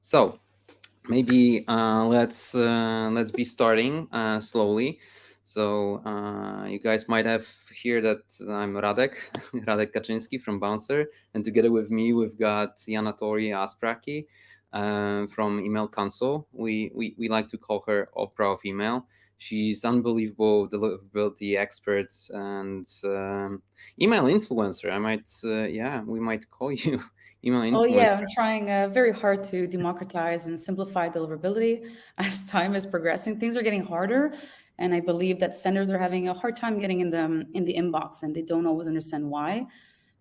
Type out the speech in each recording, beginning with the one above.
So maybe let's be starting slowly. So you guys might have heard that I'm Radek, Radek Kaczynski from Bouncer, and together with me we've got Yanatori Aspraki from Email Console. We like to call her Oprah of email. She's unbelievable deliverability expert and email influencer. We might call you email Oh yeah, I'm influencer. trying very hard to democratize and simplify deliverability. As time is progressing, things are getting harder, and I believe that senders are having a hard time getting in the inbox, and they don't always understand why.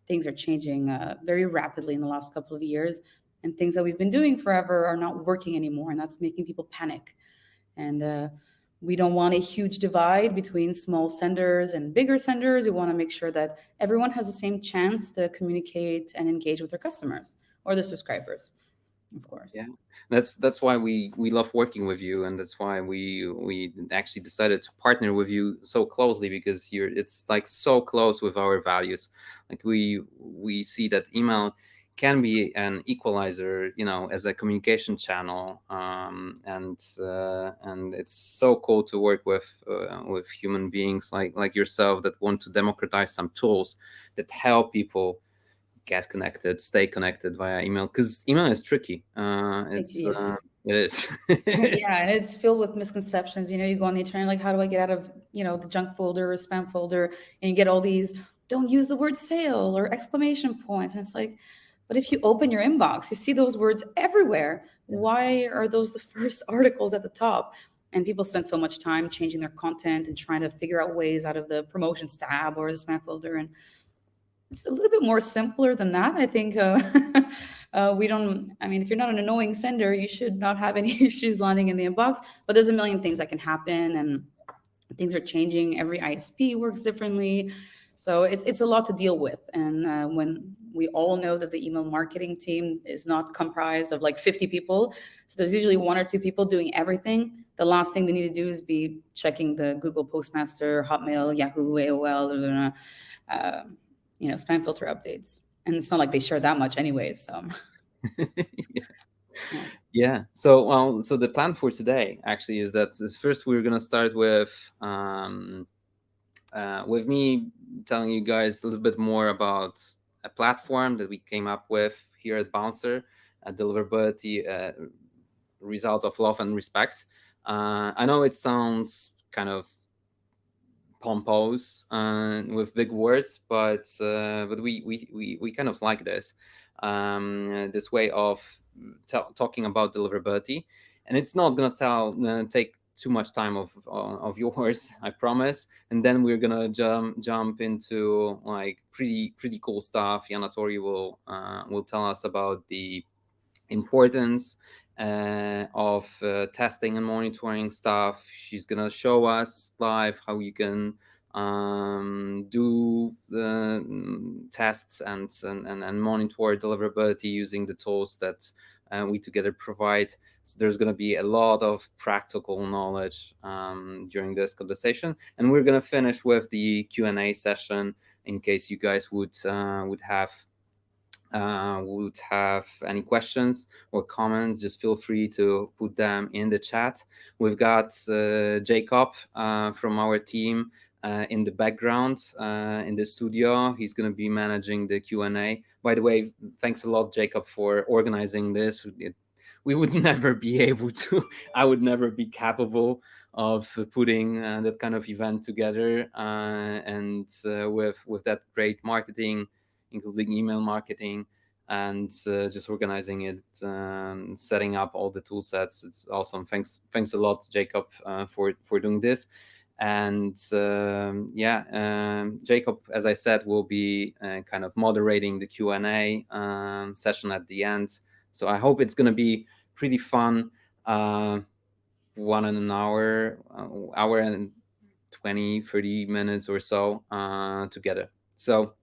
Things are changing very rapidly in the last couple of years, and things that we've been doing forever are not working anymore, and that's making people panic. And we don't want a huge divide between small senders and bigger senders. We want to make sure that everyone has the same chance to communicate and engage with their customers or their subscribers, of course. Yeah, that's why we love working with you, and that's why we actually decided to partner with you so closely, because it's like so close with our values. Like we see that email can be an equalizer, as a communication channel, and it's so cool to work with human beings like yourself that want to democratize some tools that help people get connected, stay connected via email, because email is tricky. It It's is. it is. Yeah, and it's filled with misconceptions. You go on the internet, like, how do I get out of, the junk folder or spam folder? And you get all these, don't use the word sale or exclamation points. And it's like, but if you open your inbox, you see those words everywhere. Why are those the first articles at the top? And people spend so much time changing their content and trying to figure out ways out of the promotions tab or the spam folder. And it's a little bit more simpler than that. I think we don't, I mean, if you're not an annoying sender, you should not have any issues landing in the inbox. But there's a million things that can happen, and things are changing. Every ISP works differently. So it's a lot to deal with. And when we all know that the email marketing team is not comprised of like 50 people, so there's usually one or two people doing everything. The last thing they need to do is be checking the Google Postmaster, Hotmail, Yahoo, AOL, uh, spam filter updates. And it's not like they share that much anyway. So, Yeah. yeah. Yeah. So the plan for today actually is that first we're gonna start with me telling you guys a little bit more about a platform that we came up with here at Bouncer, a deliverability result of love and respect. I know it sounds kind of pompous with big words, but we kind of like this way of talking about deliverability, and it's not gonna take too much time of yours, I promise. And then we're gonna jump into like pretty cool stuff. Yanatori will tell us about the importance of testing and monitoring stuff. She's gonna show us live how you can do the tests and monitor deliverability using the tools that we together provide. So there's going to be a lot of practical knowledge during this conversation, and we're going to finish with the Q&A session in case you guys would have any questions or comments. Just feel free to put them in the chat. We've got Jacob from our team in the background in the studio. He's going to be managing the Q&A. By the way, thanks a lot, Jacob, for organizing this. We would never be able to, I would never be capable of putting that kind of event together, and with that great marketing, including email marketing, and just organizing it, setting up all the tool sets. It's awesome. Thanks a lot, Jacob, for doing this. And Jacob, as I said, will be kind of moderating the Q&A session at the end. So I hope it's going to be pretty fun. 1 hour and 20-30 minutes or so together. So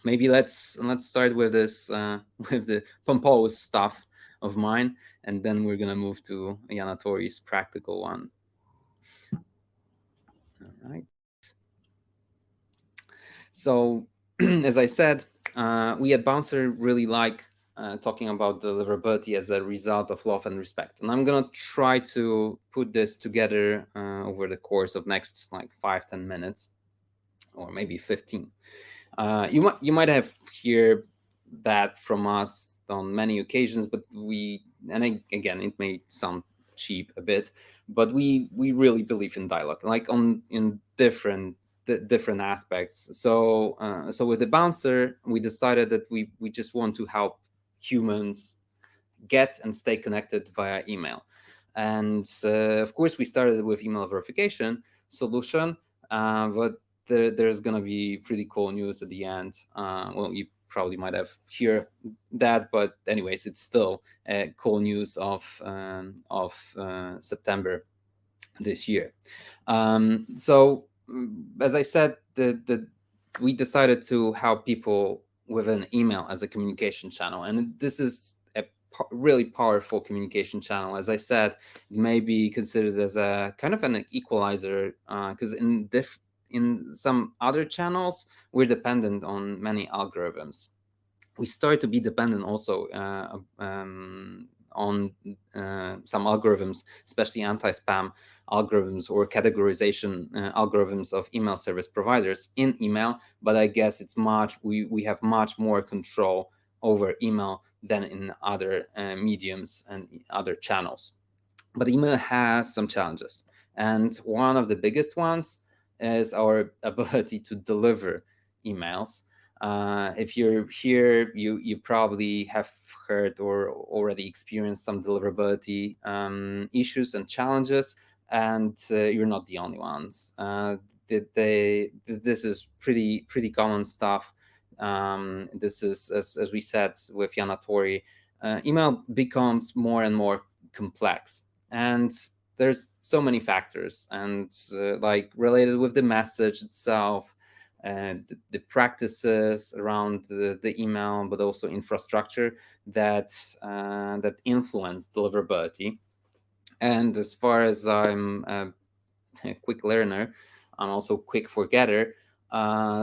maybe let's start with this with the pompous stuff of mine, and then we're gonna move to Yanatori's practical one. All right. So as I said, we at Bouncer really like talking about deliverability as a result of love and respect. And I'm gonna try to put this together over the course of next like 5-10 minutes, or maybe 15. You might have heard that from us on many occasions, but again, it may sound cheap a bit, but we really believe in dialogue, like in different aspects. So with the bouncer, we decided that we just want to help humans get and stay connected via email. And of course, we started with email verification solution, but there's going to be pretty cool news at the end. Well, you probably might have heard that, but anyways, it's still cool news of September this year. So as I said, we decided to help people with an email as a communication channel, and this is a really powerful communication channel. As I said, it may be considered as a kind of an equalizer, because in some other channels we're dependent on many algorithms. We start to be dependent also on some algorithms, especially anti-spam algorithms or categorization algorithms of email service providers in email. But I guess we have much more control over email than in other mediums and other channels. But email has some challenges, and one of the biggest ones is our ability to deliver emails. If you're here, you probably have heard or already experienced some deliverability issues and challenges, and you're not the only ones. This is pretty common stuff. This is, as we said with Yana Tori, email becomes more and more complex, and there's so many factors, and like related with the message itself, and the practices around the email, but also infrastructure that influence deliverability. And as far as I'm a quick learner, I'm also quick forgetter.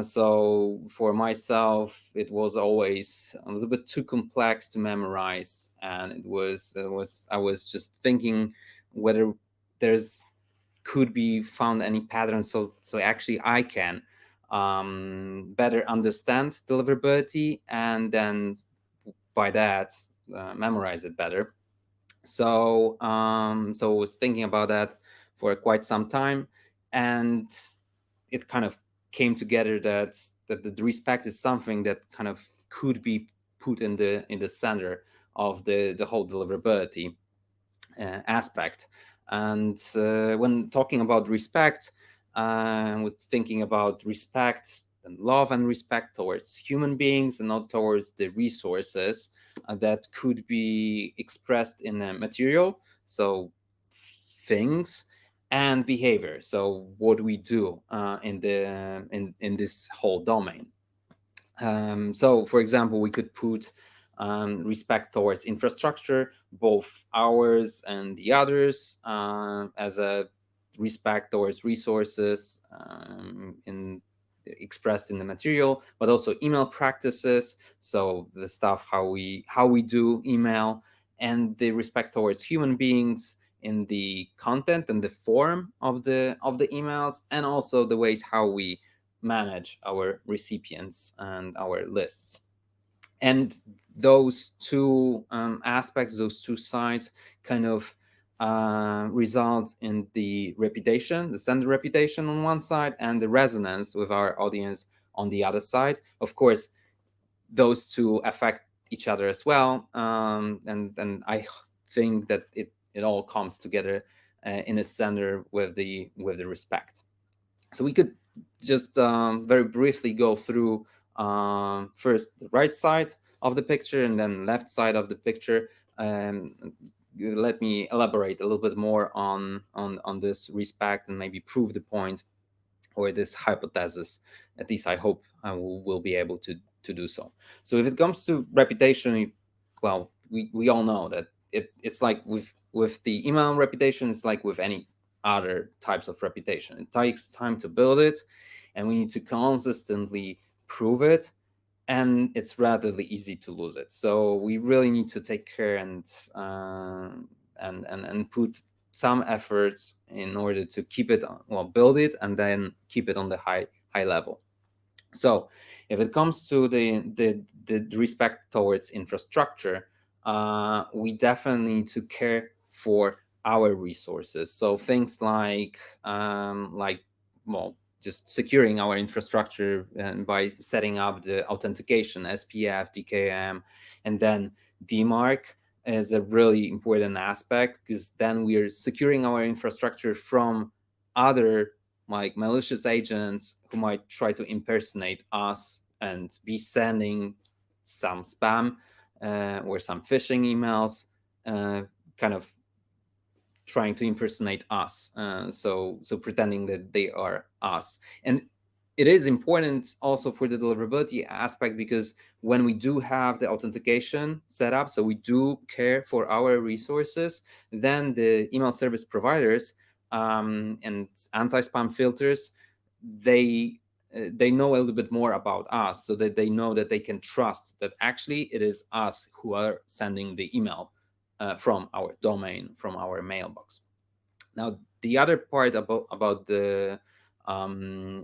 So for myself, it was always a little bit too complex to memorize, and I was just thinking whether there's could be found any patterns, so actually I can better understand deliverability, and then by that memorize it better. So I was thinking about that for quite some time, and it kind of came together that the respect is something that kind of could be put in the center of the whole deliverability aspect. And when talking about respect, with thinking about respect and love and respect towards human beings and not towards the resources that could be expressed in a material, so things, and behavior, so what we do in this whole domain. So for example, we could put respect towards infrastructure, both ours and the others, as a respect towards resources expressed in the material, but also email practices, so the stuff how we do email, and the respect towards human beings in the content and the form of the emails, and also the ways how we manage our recipients and our lists. And those two aspects, those two sides, kind of result in the reputation, the sender reputation on one side, and the resonance with our audience on the other side. Of course, those two affect each other as well, and I think that it all comes together in a center with the respect. So we could just very briefly go through first the right side of the picture and then left side of the picture. Let me elaborate a little bit more on this respect and maybe prove the point or this hypothesis. At least I hope I will be able to do so. So if it comes to reputation, well, we all know that it's like with the email reputation, it's like with any other types of reputation. It takes time to build it, and we need to consistently prove it and it's relatively easy to lose it. So we really need to take care and put some efforts in order to keep it, well, build it and then keep it on the high level. So if it comes to the respect towards infrastructure, we definitely need to care for our resources. So things like, well, just securing our infrastructure and by setting up the authentication, SPF, DKIM, and then DMARC is a really important aspect, because then we are securing our infrastructure from other like malicious agents who might try to impersonate us and be sending some spam or some phishing emails, kind of trying to impersonate us, so pretending that they are us. And it is important also for the deliverability aspect, because when we do have the authentication set up, so we do care for our resources, then the email service providers and anti-spam filters, they know a little bit more about us, so that they know that they can trust that actually it is us who are sending the email from our domain, from our mailbox. Now, the other part about the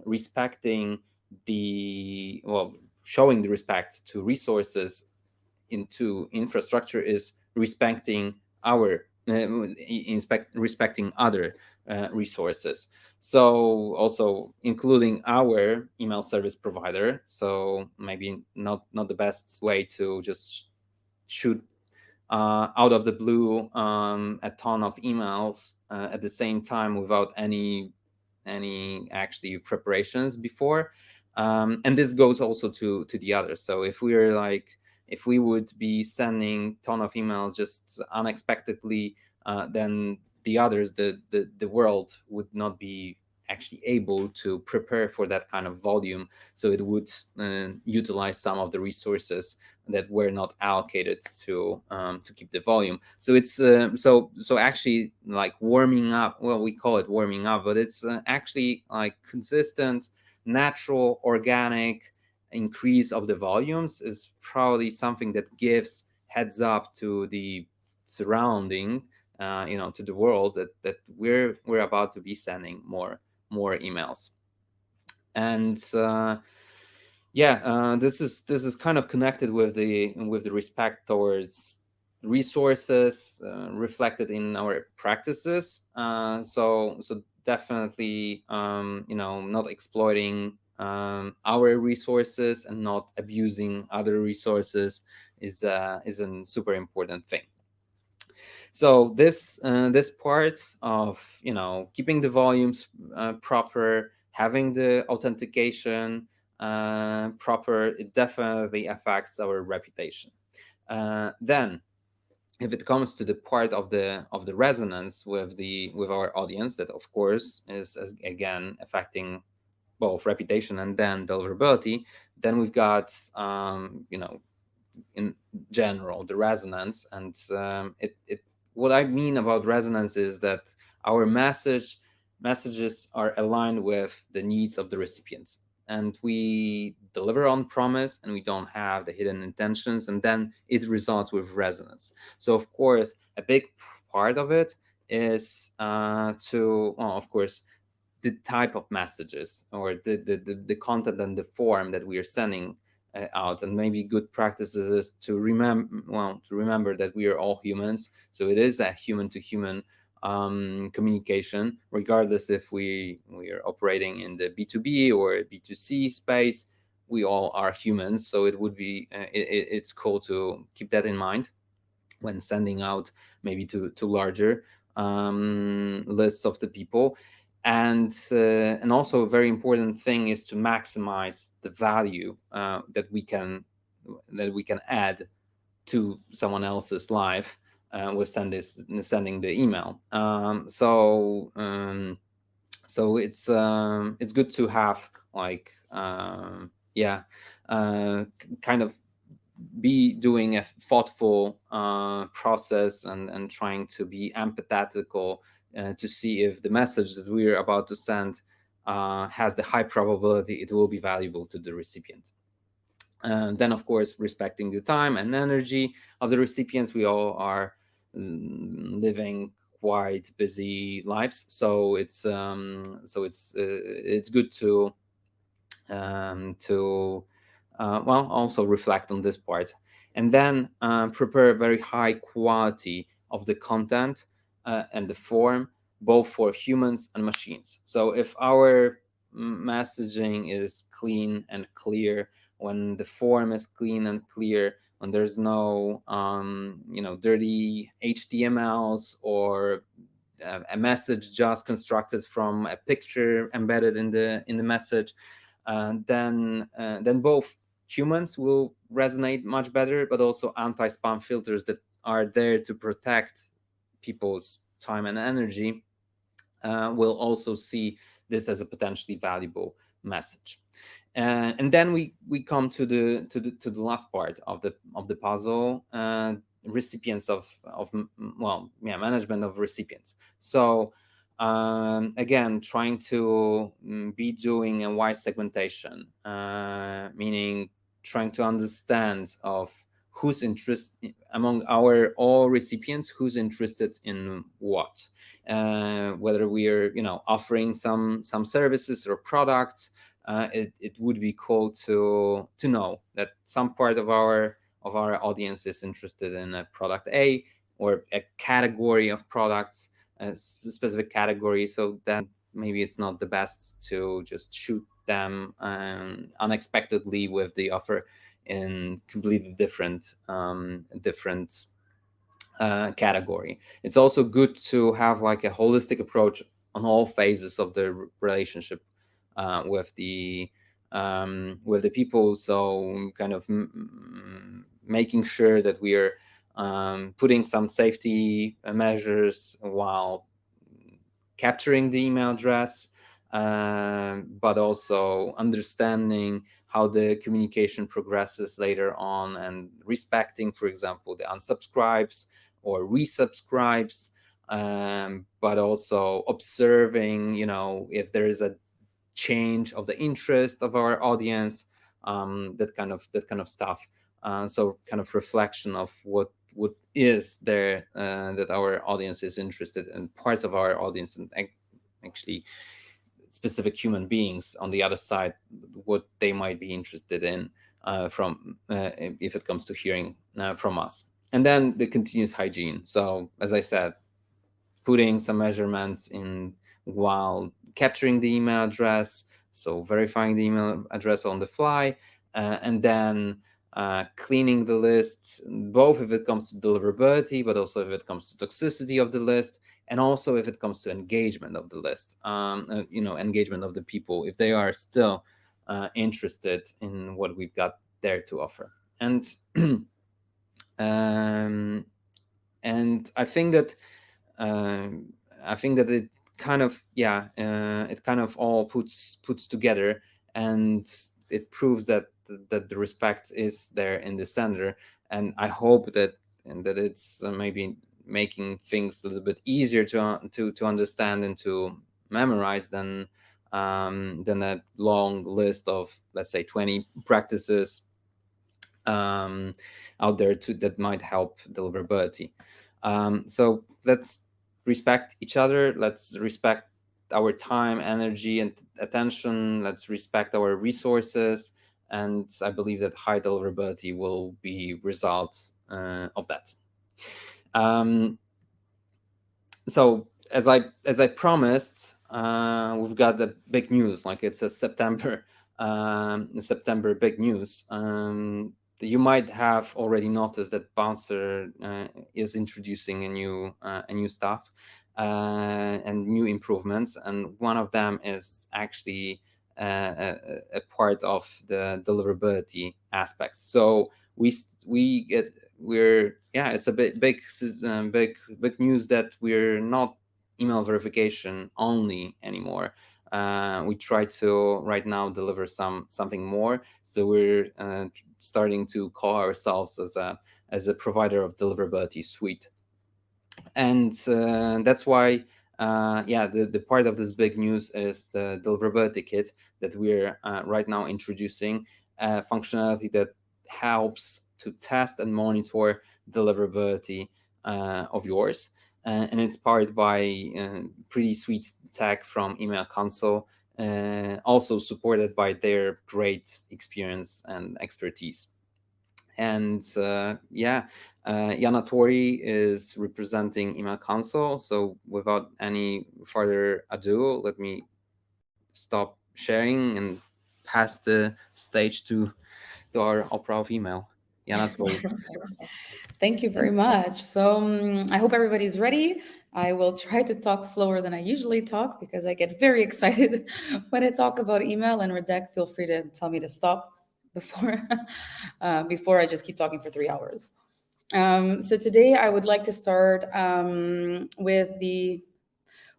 respecting the, well, showing the respect to resources into infrastructure is respecting our respecting other resources. So also including our email service provider. So maybe not the best way to just shoot out of the blue a ton of emails at the same time without any actually preparations before. And this goes also to the others. So if we would be sending ton of emails just unexpectedly, then the others, the world would not be actually able to prepare for that kind of volume. So it would utilize some of the resources that were not allocated to keep the volume. So it's so actually like warming up. Well, we call it warming up, but it's actually like consistent, natural, organic increase of the volumes is probably something that gives heads up to the surrounding, to the world that we're about to be sending more emails. And this is kind of connected with the respect towards resources reflected in our practices. So definitely, not exploiting our resources and not abusing other resources is a super important thing. So this part of keeping the volumes proper, having the authentication proper, it definitely affects our reputation. Then, if it comes to the part of the resonance with our audience, that of course is again affecting both reputation and then deliverability, then we've got in general the resonance. And it what I mean about resonance is that our messages are aligned with the needs of the recipients, and we deliver on promise, and we don't have the hidden intentions, and then it results with resonance. So of course a big part of it is of course, the type of messages or the content and the form that we are sending out. And maybe good practices is to remember that we are all humans, so it is a human to human communication, regardless if we are operating in the B2B or B2C space. We all are humans, so it would be it's cool to keep that in mind when sending out maybe to larger lists of the people. And also a very important thing is to maximize the value that we can add to someone else's life with sending the email. So it's good to have like kind of be doing a thoughtful process and trying to be empathetical to see if the message that we're about to send has the high probability it will be valuable to the recipient. Then, of course, respecting the time and energy of the recipients. We all are living quite busy lives, so it's good to well, also reflect on this part, and then prepare a very high quality of the content and the form, both for humans and machines. So if our messaging is clean and clear, when the form is clean and clear, when there's no dirty HTMLs or a message just constructed from a picture embedded in the message, then both humans will resonate much better, but also anti-spam filters that are there to protect people's time and energy will also see this as a potentially valuable message. And then we come to the last part of the puzzle, recipients of well, yeah, management of recipients. So again, trying to be doing a wise segmentation, meaning trying to understand of who's interest among our all recipients, who's interested in what, whether we are offering some services or products. It would be cool to know that some part of our audience is interested in a product A or a category of products, a specific category. So then maybe it's not the best to just shoot them unexpectedly with the offer in completely different category. It's also good to have like a holistic approach on all phases of the relationship with the people. So kind of making sure that we are putting some safety measures while capturing the email address, but also understanding how the communication progresses later on and respecting, for example, the unsubscribes or resubscribes, but also observing, if there is a change of the interest of our audience, that kind of stuff. So kind of reflection of what is there that our audience is interested in, parts of our audience, and actually specific human beings on the other side, what they might be interested in from if it comes to hearing from us. And then the continuous hygiene. So as I said, putting some measurements in while capturing the email address, so verifying the email address on the fly, and then cleaning the list, both if it comes to deliverability, but also if it comes to toxicity of the list, and also if it comes to engagement of the list, engagement of the people, if they are still interested in what we've got there to offer. And and I think that it kind of it kind of all puts together, and it proves that the respect is there in the center. And I hope that it's maybe making things a little bit easier to understand and to memorize than that long list of, let's say, 20 practices out there that might help deliverability. So let's respect each other. Let's respect our time, energy, and attention. Let's respect our resources. And I believe that high deliverability will be result of that. So as I promised, we've got the big news. Like, it's a September big news. You might have already noticed that Bouncer is introducing a new stuff and new improvements, and one of them is actually a part of the deliverability aspects. So it's a big news that we're not email verification only anymore. We try to right now deliver something more. So we're starting to call ourselves as a provider of deliverability suite, and that's why the part of this big news is the deliverability kit that we're right now introducing. functionality that helps to test and monitor deliverability of yours. And it's powered by pretty sweet tech from Email Console, also supported by their great experience and expertise. And Jana Tori is representing Email Console. So without any further ado, let me stop sharing and pass the stage to our opera of email. Jana Tori. Thank you very much. So I hope everybody's ready. I will try to talk slower than I usually talk because I get very excited when I talk about email. And Radek, feel free to tell me to stop before before I just keep talking for 3 hours. So today I would like to start with the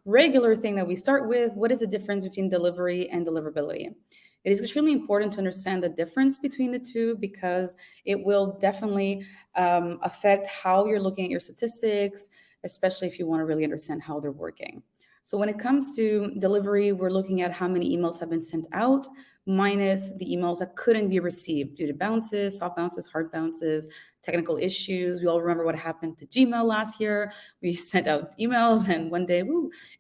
regular thing that we start with. What is the difference between delivery and deliverability? It is extremely important to understand the difference between the two because it will definitely affect how you're looking at your statistics, especially if you want to really understand how they're working. So when it comes to delivery, we're looking at how many emails have been sent out minus the emails that couldn't be received due to bounces, soft bounces, hard bounces, technical issues. We all remember what happened to Gmail last year. We sent out emails and one day,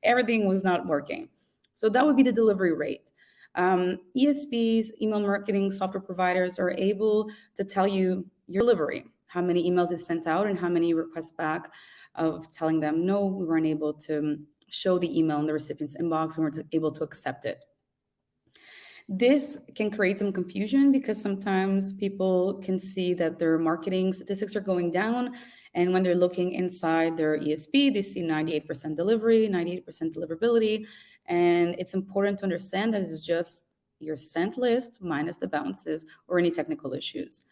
everything was not working. So that would be the delivery rate. ESPs, email marketing software providers, are able to tell you your delivery, how many emails is sent out and how many requests back of telling them, no, we weren't able to show the email in the recipient's inbox and weren't able to accept it. This can create some confusion because sometimes people can see that their marketing statistics are going down. And when they're looking inside their ESP, they see 98% delivery, 98% deliverability. And it's important to understand that it's just your sent list minus the bounces or any technical issues.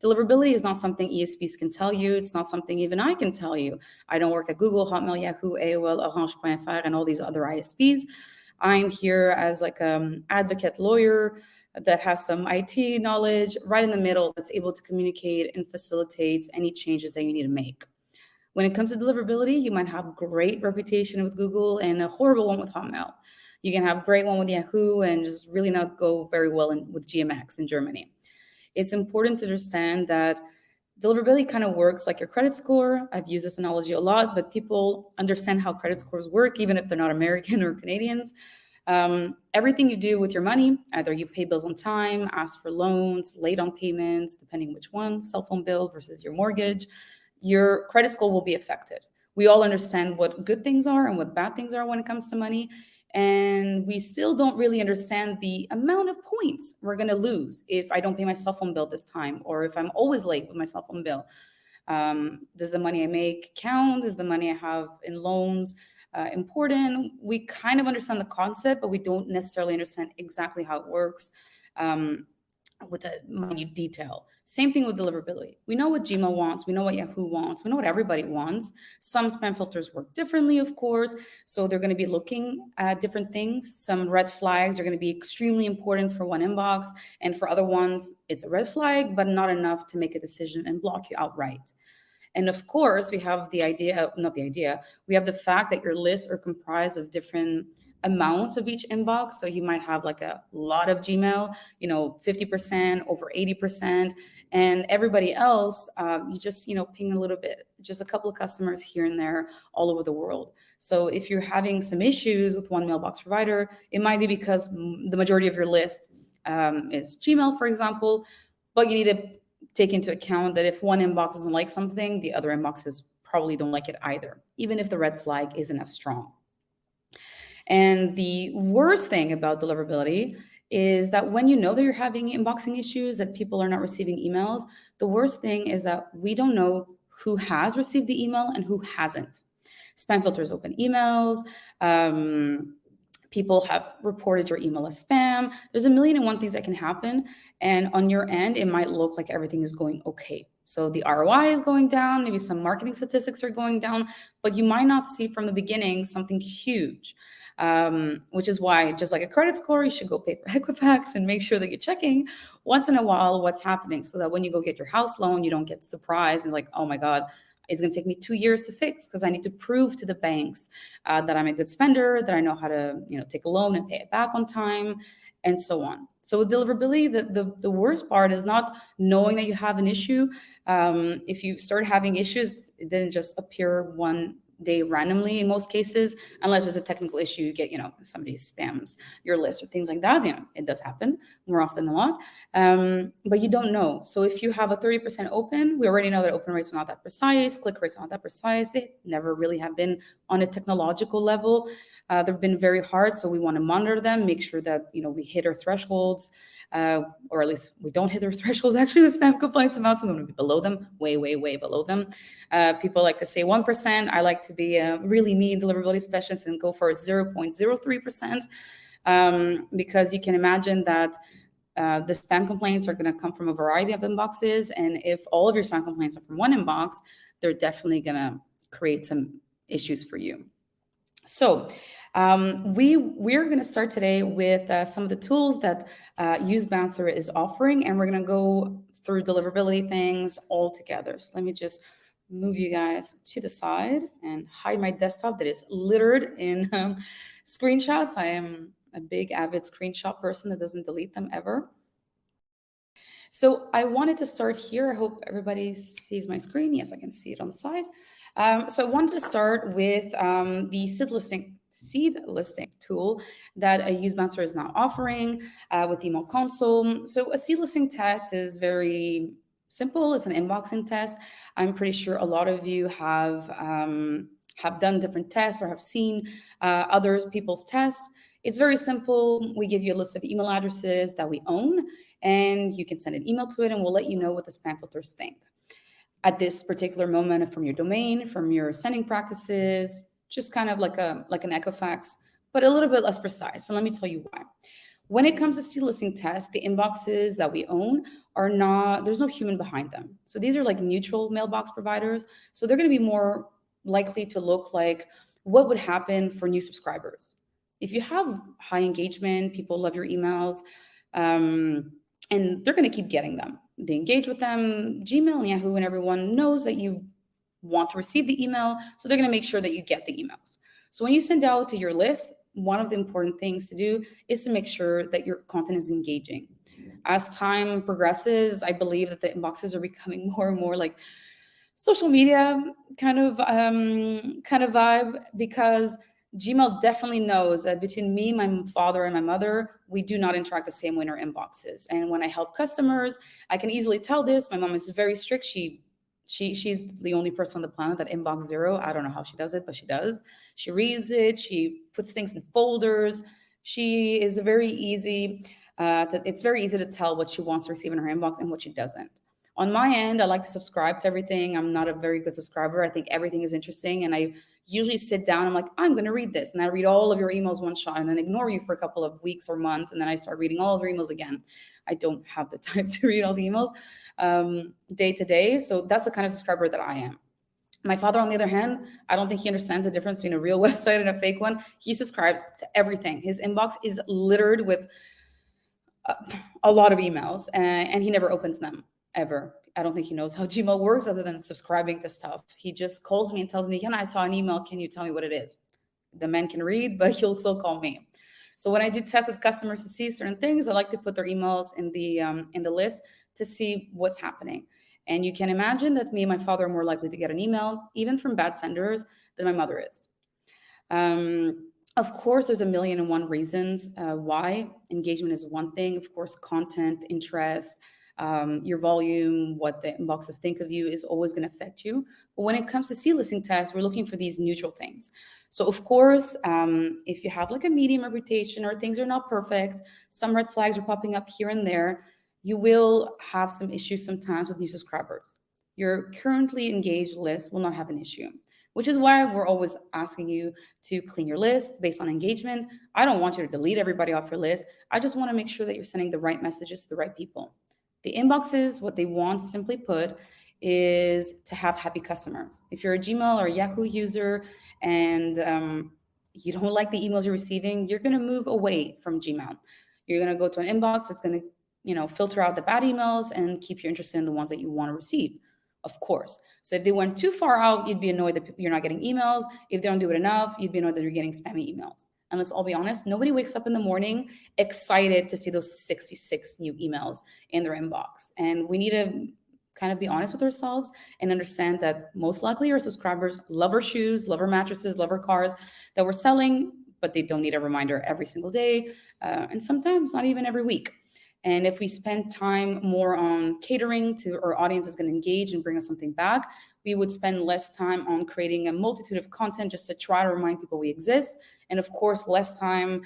Deliverability is not something ESPs can tell you. It's not something even I can tell you. I don't work at Google, Hotmail, Yahoo, AOL, Orange.fr, and all these other ISPs. I'm here as like an advocate lawyer that has some IT knowledge right in the middle that's able to communicate and facilitate any changes that you need to make. When it comes to deliverability, you might have great reputation with Google and a horrible one with Hotmail. You can have great one with Yahoo and just really not go very well with GMX in Germany. It's important to understand that deliverability kind of works like your credit score. I've used this analogy a lot, but people understand how credit scores work, even if they're not American or Canadians. Everything you do with your money, either you pay bills on time, ask for loans, late on payments, depending which one, cell phone bill versus your mortgage, your credit score will be affected. We all understand what good things are and what bad things are when it comes to money. And we still don't really understand the amount of points we're going to lose if I don't pay my cell phone bill this time, or if I'm always late with my cell phone bill. Does the money I make count? Is the money I have in loans important? We kind of understand the concept, but we don't necessarily understand exactly how it works with a minute detail. Same thing with deliverability. We know what Gmail wants. We know what Yahoo wants. We know what everybody wants. Some spam filters work differently, of course. So they're going to be looking at different things. Some red flags are going to be extremely important for one inbox. And for other ones, it's a red flag, but not enough to make a decision and block you outright. And of course, we have we have the fact that your lists are comprised of different amounts of each inbox. So you might have like a lot of Gmail, 50%, over 80%, and everybody else, you just, ping a little bit, just a couple of customers here and there all over the world. So if you're having some issues with one mailbox provider, it might be because the majority of your list is Gmail, for example, but you need to take into account that if one inbox doesn't like something, the other inboxes probably don't like it either, even if the red flag isn't as strong. And the worst thing about deliverability is that when you know that you're having inboxing issues, that people are not receiving emails, the worst thing is that we don't know who has received the email and who hasn't. Spam filters open emails. People have reported your email as spam. There's a million and one things that can happen. And on your end, it might look like everything is going okay. So the ROI is going down, maybe some marketing statistics are going down, but you might not see from the beginning something huge. Which is why, just like a credit score, you should go pay for Equifax and make sure that you're checking once in a while what's happening, so that when you go get your house loan, you don't get surprised and like, oh my God, it's going to take me 2 years to fix because I need to prove to the banks that I'm a good spender, that I know how to take a loan and pay it back on time, and so on. So with deliverability, the worst part is not knowing that you have an issue. If you start having issues, it didn't just appear one day randomly in most cases, unless there's a technical issue, you get, somebody spams your list or things like that. It does happen more often than not. But you don't know. So if you have a 30% open, we already know that open rates are not that precise, click rates are not that precise. They never really have been on a technological level. They've been very hard. So we want to monitor them, make sure that, we hit our thresholds, or at least we don't hit our thresholds. Actually, the spam compliance amounts, I'm going to be below them, way, way, way below them. People like to say 1%. I like to be a really mean deliverability specialist and go for 0.03%, because you can imagine that the spam complaints are going to come from a variety of inboxes. And if all of your spam complaints are from one inbox, they're definitely going to create some issues for you. So we're going to start today with some of the tools that UseBouncer is offering, and we're going to go through deliverability things all together. So let me just move you guys to the side and hide my desktop that is littered in screenshots. I am a big avid screenshot person that doesn't delete them ever. So I wanted to start here. I hope everybody sees my screen. Yes, I can see it on the side. So I wanted to start with the seed listing tool that a UseBouncer is now offering with Email Console. So a seed listing test is very simple. It's an inboxing test. I'm pretty sure a lot of you have done different tests or have seen other people's tests. It's very simple. We give you a list of email addresses that we own, and you can send an email to it, and we'll let you know what the spam filters think at this particular moment from your domain, from your sending practices, just kind of like an Equifax, but a little bit less precise. And let me tell you why. When it comes to seed listing tests, the inboxes that we own there's no human behind them. So these are like neutral mailbox providers. So they're going to be more likely to look like what would happen for new subscribers. If you have high engagement, people love your emails, and they're going to keep getting them. They engage with them. Gmail and Yahoo and everyone knows that you want to receive the email, so they're going to make sure that you get the emails. So when you send out to your list, one of the important things to do is to make sure that your content is engaging. As time progresses, I believe that the inboxes are becoming more and more like social media kind of vibe, because Gmail definitely knows that between me, my father, and my mother, we do not interact the same way in our inboxes. And when I help customers, I can easily tell this. My mom is very strict. She's the only person on the planet that inbox zero. I don't know how she does it, but she does. She reads it. She puts things in folders. She is very easy. It's very easy to tell what she wants to receive in her inbox and what she doesn't. On my end, I like to subscribe to everything. I'm not a very good subscriber. I think everything is interesting. And I usually sit down, I'm like, I'm going to read this. And I read all of your emails one shot and then ignore you for a couple of weeks or months. And then I start reading all of your emails again. I don't have the time to read all the emails day to day. So that's the kind of subscriber that I am. My father, on the other hand, I don't think he understands the difference between a real website and a fake one. He subscribes to everything. His inbox is littered with a lot of emails, and he never opens them. Ever. I don't think he knows how Gmail works other than subscribing to stuff. He just calls me and tells me, I saw an email. Can you tell me what it is? The man can read, but he'll still call me. So when I do tests with customers to see certain things, I like to put their emails in the list to see what's happening. And you can imagine that me and my father are more likely to get an email, even from bad senders, than my mother is. Of course, there's a million and one reasons why. Engagement is one thing. Of course, content, interest, your volume, what the inboxes think of you is always going to affect you. But when it comes to seed listing tests, we're looking for these neutral things. So of course, if you have like a medium reputation or things are not perfect, some red flags are popping up here and there, you will have some issues sometimes with new subscribers. Your currently engaged list will not have an issue, which is why we're always asking you to clean your list based on engagement. I don't want you to delete everybody off your list. I just want to make sure that you're sending the right messages to the right people. The inboxes, what they want, simply put, is to have happy customers. If you're a Gmail or a Yahoo user and you don't like the emails you're receiving, you're going to move away from Gmail. You're going to go to an inbox that's going to, filter out the bad emails and keep you interested in the ones that you want to receive, of course. So if they went too far out, you'd be annoyed that you're not getting emails. If they don't do it enough, you'd be annoyed that you're getting spammy emails. And let's all be honest, nobody wakes up in the morning excited to see those 66 new emails in their inbox. And we need to kind of be honest with ourselves and understand that most likely our subscribers love our shoes, love our mattresses, love our cars that we're selling, but they don't need a reminder every single day, and sometimes not even every week. And if we spend time more on catering to our audience is going to engage and bring us something back, we would spend less time on creating a multitude of content just to try to remind people we exist. And of course, less time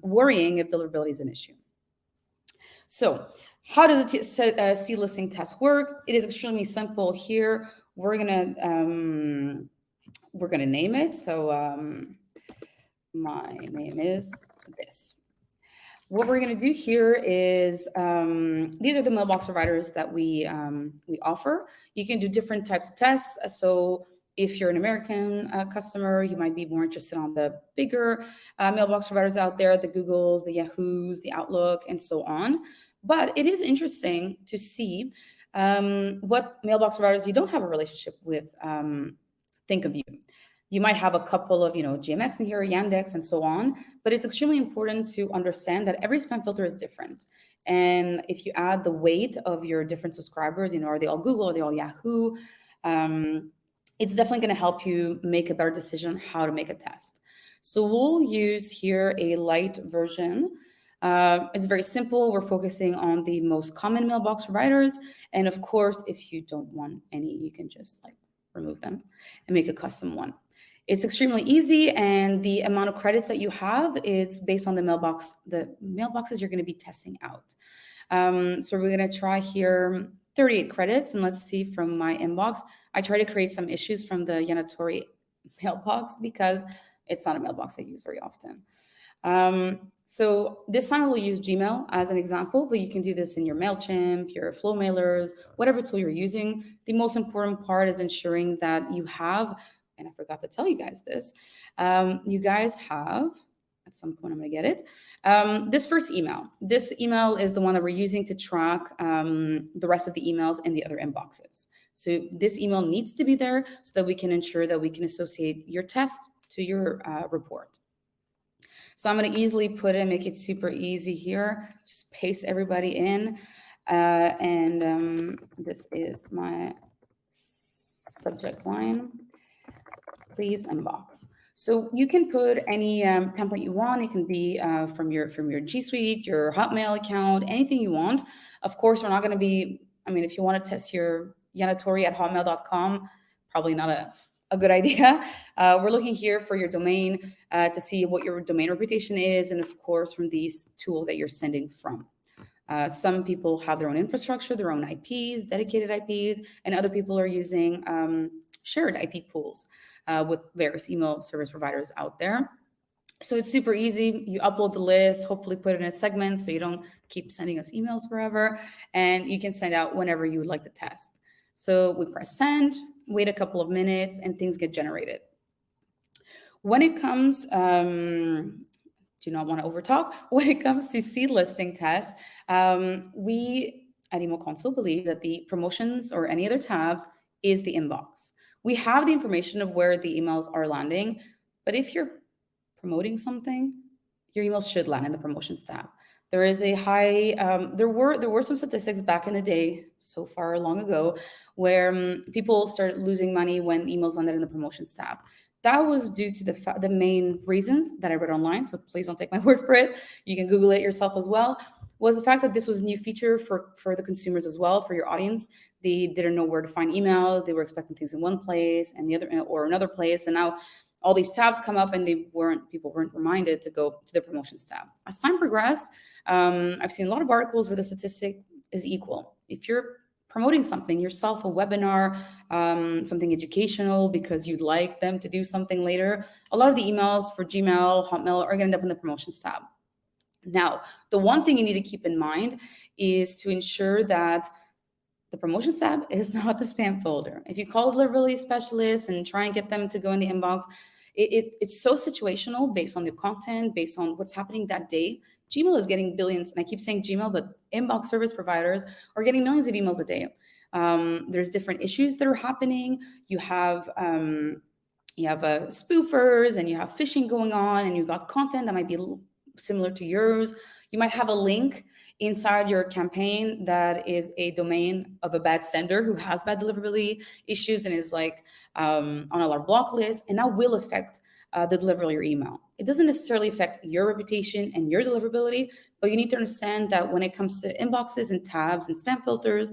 worrying if deliverability is an issue. So how does a seed listing test work? It is extremely simple here. We're gonna name it. So my name is this. What we're going to do here is these are the mailbox providers that we offer. You can do different types of tests. So if you're an American customer, you might be more interested on the bigger mailbox providers out there, the Googles, the Yahoos, the Outlook, and so on. But it is interesting to see what mailbox providers you don't have a relationship with think of you. You might have a couple of, GMX in here, Yandex, and so on, but it's extremely important to understand that every spam filter is different. And if you add the weight of your different subscribers, are they all Google, are they all Yahoo? It's definitely going to help you make a better decision on how to make a test. So we'll use here a light version. It's very simple. We're focusing on the most common mailbox providers. And of course, if you don't want any, you can just remove them and make a custom one. It's extremely easy, and the amount of credits that you have, it's based on the mailboxes you're going to be testing out. So we're going to try here 38 credits, and let's see from my inbox. I try to create some issues from the Yanatori mailbox because it's not a mailbox I use very often. So this time we'll use Gmail as an example, but you can do this in your MailChimp, your Flow mailers, whatever tool you're using. The most important part is ensuring that you have, and I forgot to tell you guys this, you guys have, at some point I'm going to get it, this first email. This email is the one that we're using to track the rest of the emails in the other inboxes. So this email needs to be there so that we can ensure that we can associate your test to your report. So I'm going to easily put it, make it super easy here. Just paste everybody in. And this is my subject line. Please inbox. So you can put any template you want. It can be from your G Suite, your Hotmail account, anything you want. Of course, we're not going to be, if you want to test your yanatori@hotmail.com, probably not a good idea. We're looking here for your domain to see what your domain reputation is, and of course, from these tools that you're sending from. Some people have their own infrastructure, their own IPs, dedicated IPs, and other people are using shared IP pools with various email service providers out there. So it's super easy. You upload the list, hopefully put it in a segment so you don't keep sending us emails forever, and you can send out whenever you would like to test. So we press send, wait a couple of minutes, and things get generated. When it comes, do not want to overtalk. When it comes to seed listing tests, we at Email Console believe that the promotions or any other tabs is the inbox. We have the information of where the emails are landing, but if you're promoting something, your emails should land in the promotions tab. There is a high, there were some statistics back in the day, so far long ago, where people started losing money when emails landed in the promotions tab. That was due to the main reasons that I read online, so please don't take my word for it. You can Google it yourself as well, was the fact that this was a new feature for the consumers as well, for your audience. They didn't know where to find emails. They were expecting things in one place and the other, or another place. And now all these tabs come up and people weren't reminded to go to the promotions tab. As time progressed, I've seen a lot of articles where the statistic is equal. If you're promoting something yourself, a webinar, something educational because you'd like them to do something later, a lot of the emails for Gmail, Hotmail are going to end up in the promotions tab. Now, the one thing you need to keep in mind is to ensure that the promotions tab is not the spam folder. If you call a deliverability specialist and try and get them to go in the inbox, it's so situational based on the content, based on what's happening that day. Gmail is getting billions, and I keep saying Gmail, but inbox service providers are getting millions of emails a day. There's different issues that are happening. You have you have spoofers and you have phishing going on, and you've got content that might be similar to yours. You might have a link inside your campaign that is a domain of a bad sender who has bad deliverability issues and is like on a lot of block lists, and that will affect the delivery of your email. It doesn't necessarily affect your reputation and your deliverability, but you need to understand that when it comes to inboxes and tabs and spam filters,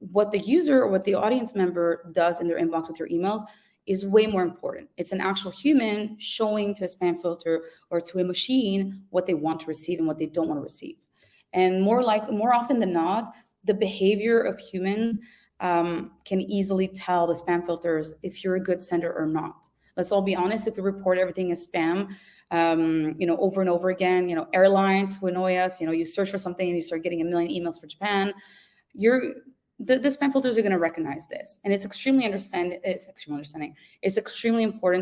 what the user or what the audience member does in their inbox with your emails is way more important. It's an actual human showing to a spam filter or to a machine what they want to receive and what they don't want to receive. And more often than not, the behavior of humans can easily tell the spam filters if you're a good sender or not. Let's all be honest. If we report everything as spam, over and over again, airlines who annoy us, you search for something and you start getting a million emails for Japan, the spam filters are going to recognize this. And it's extremely important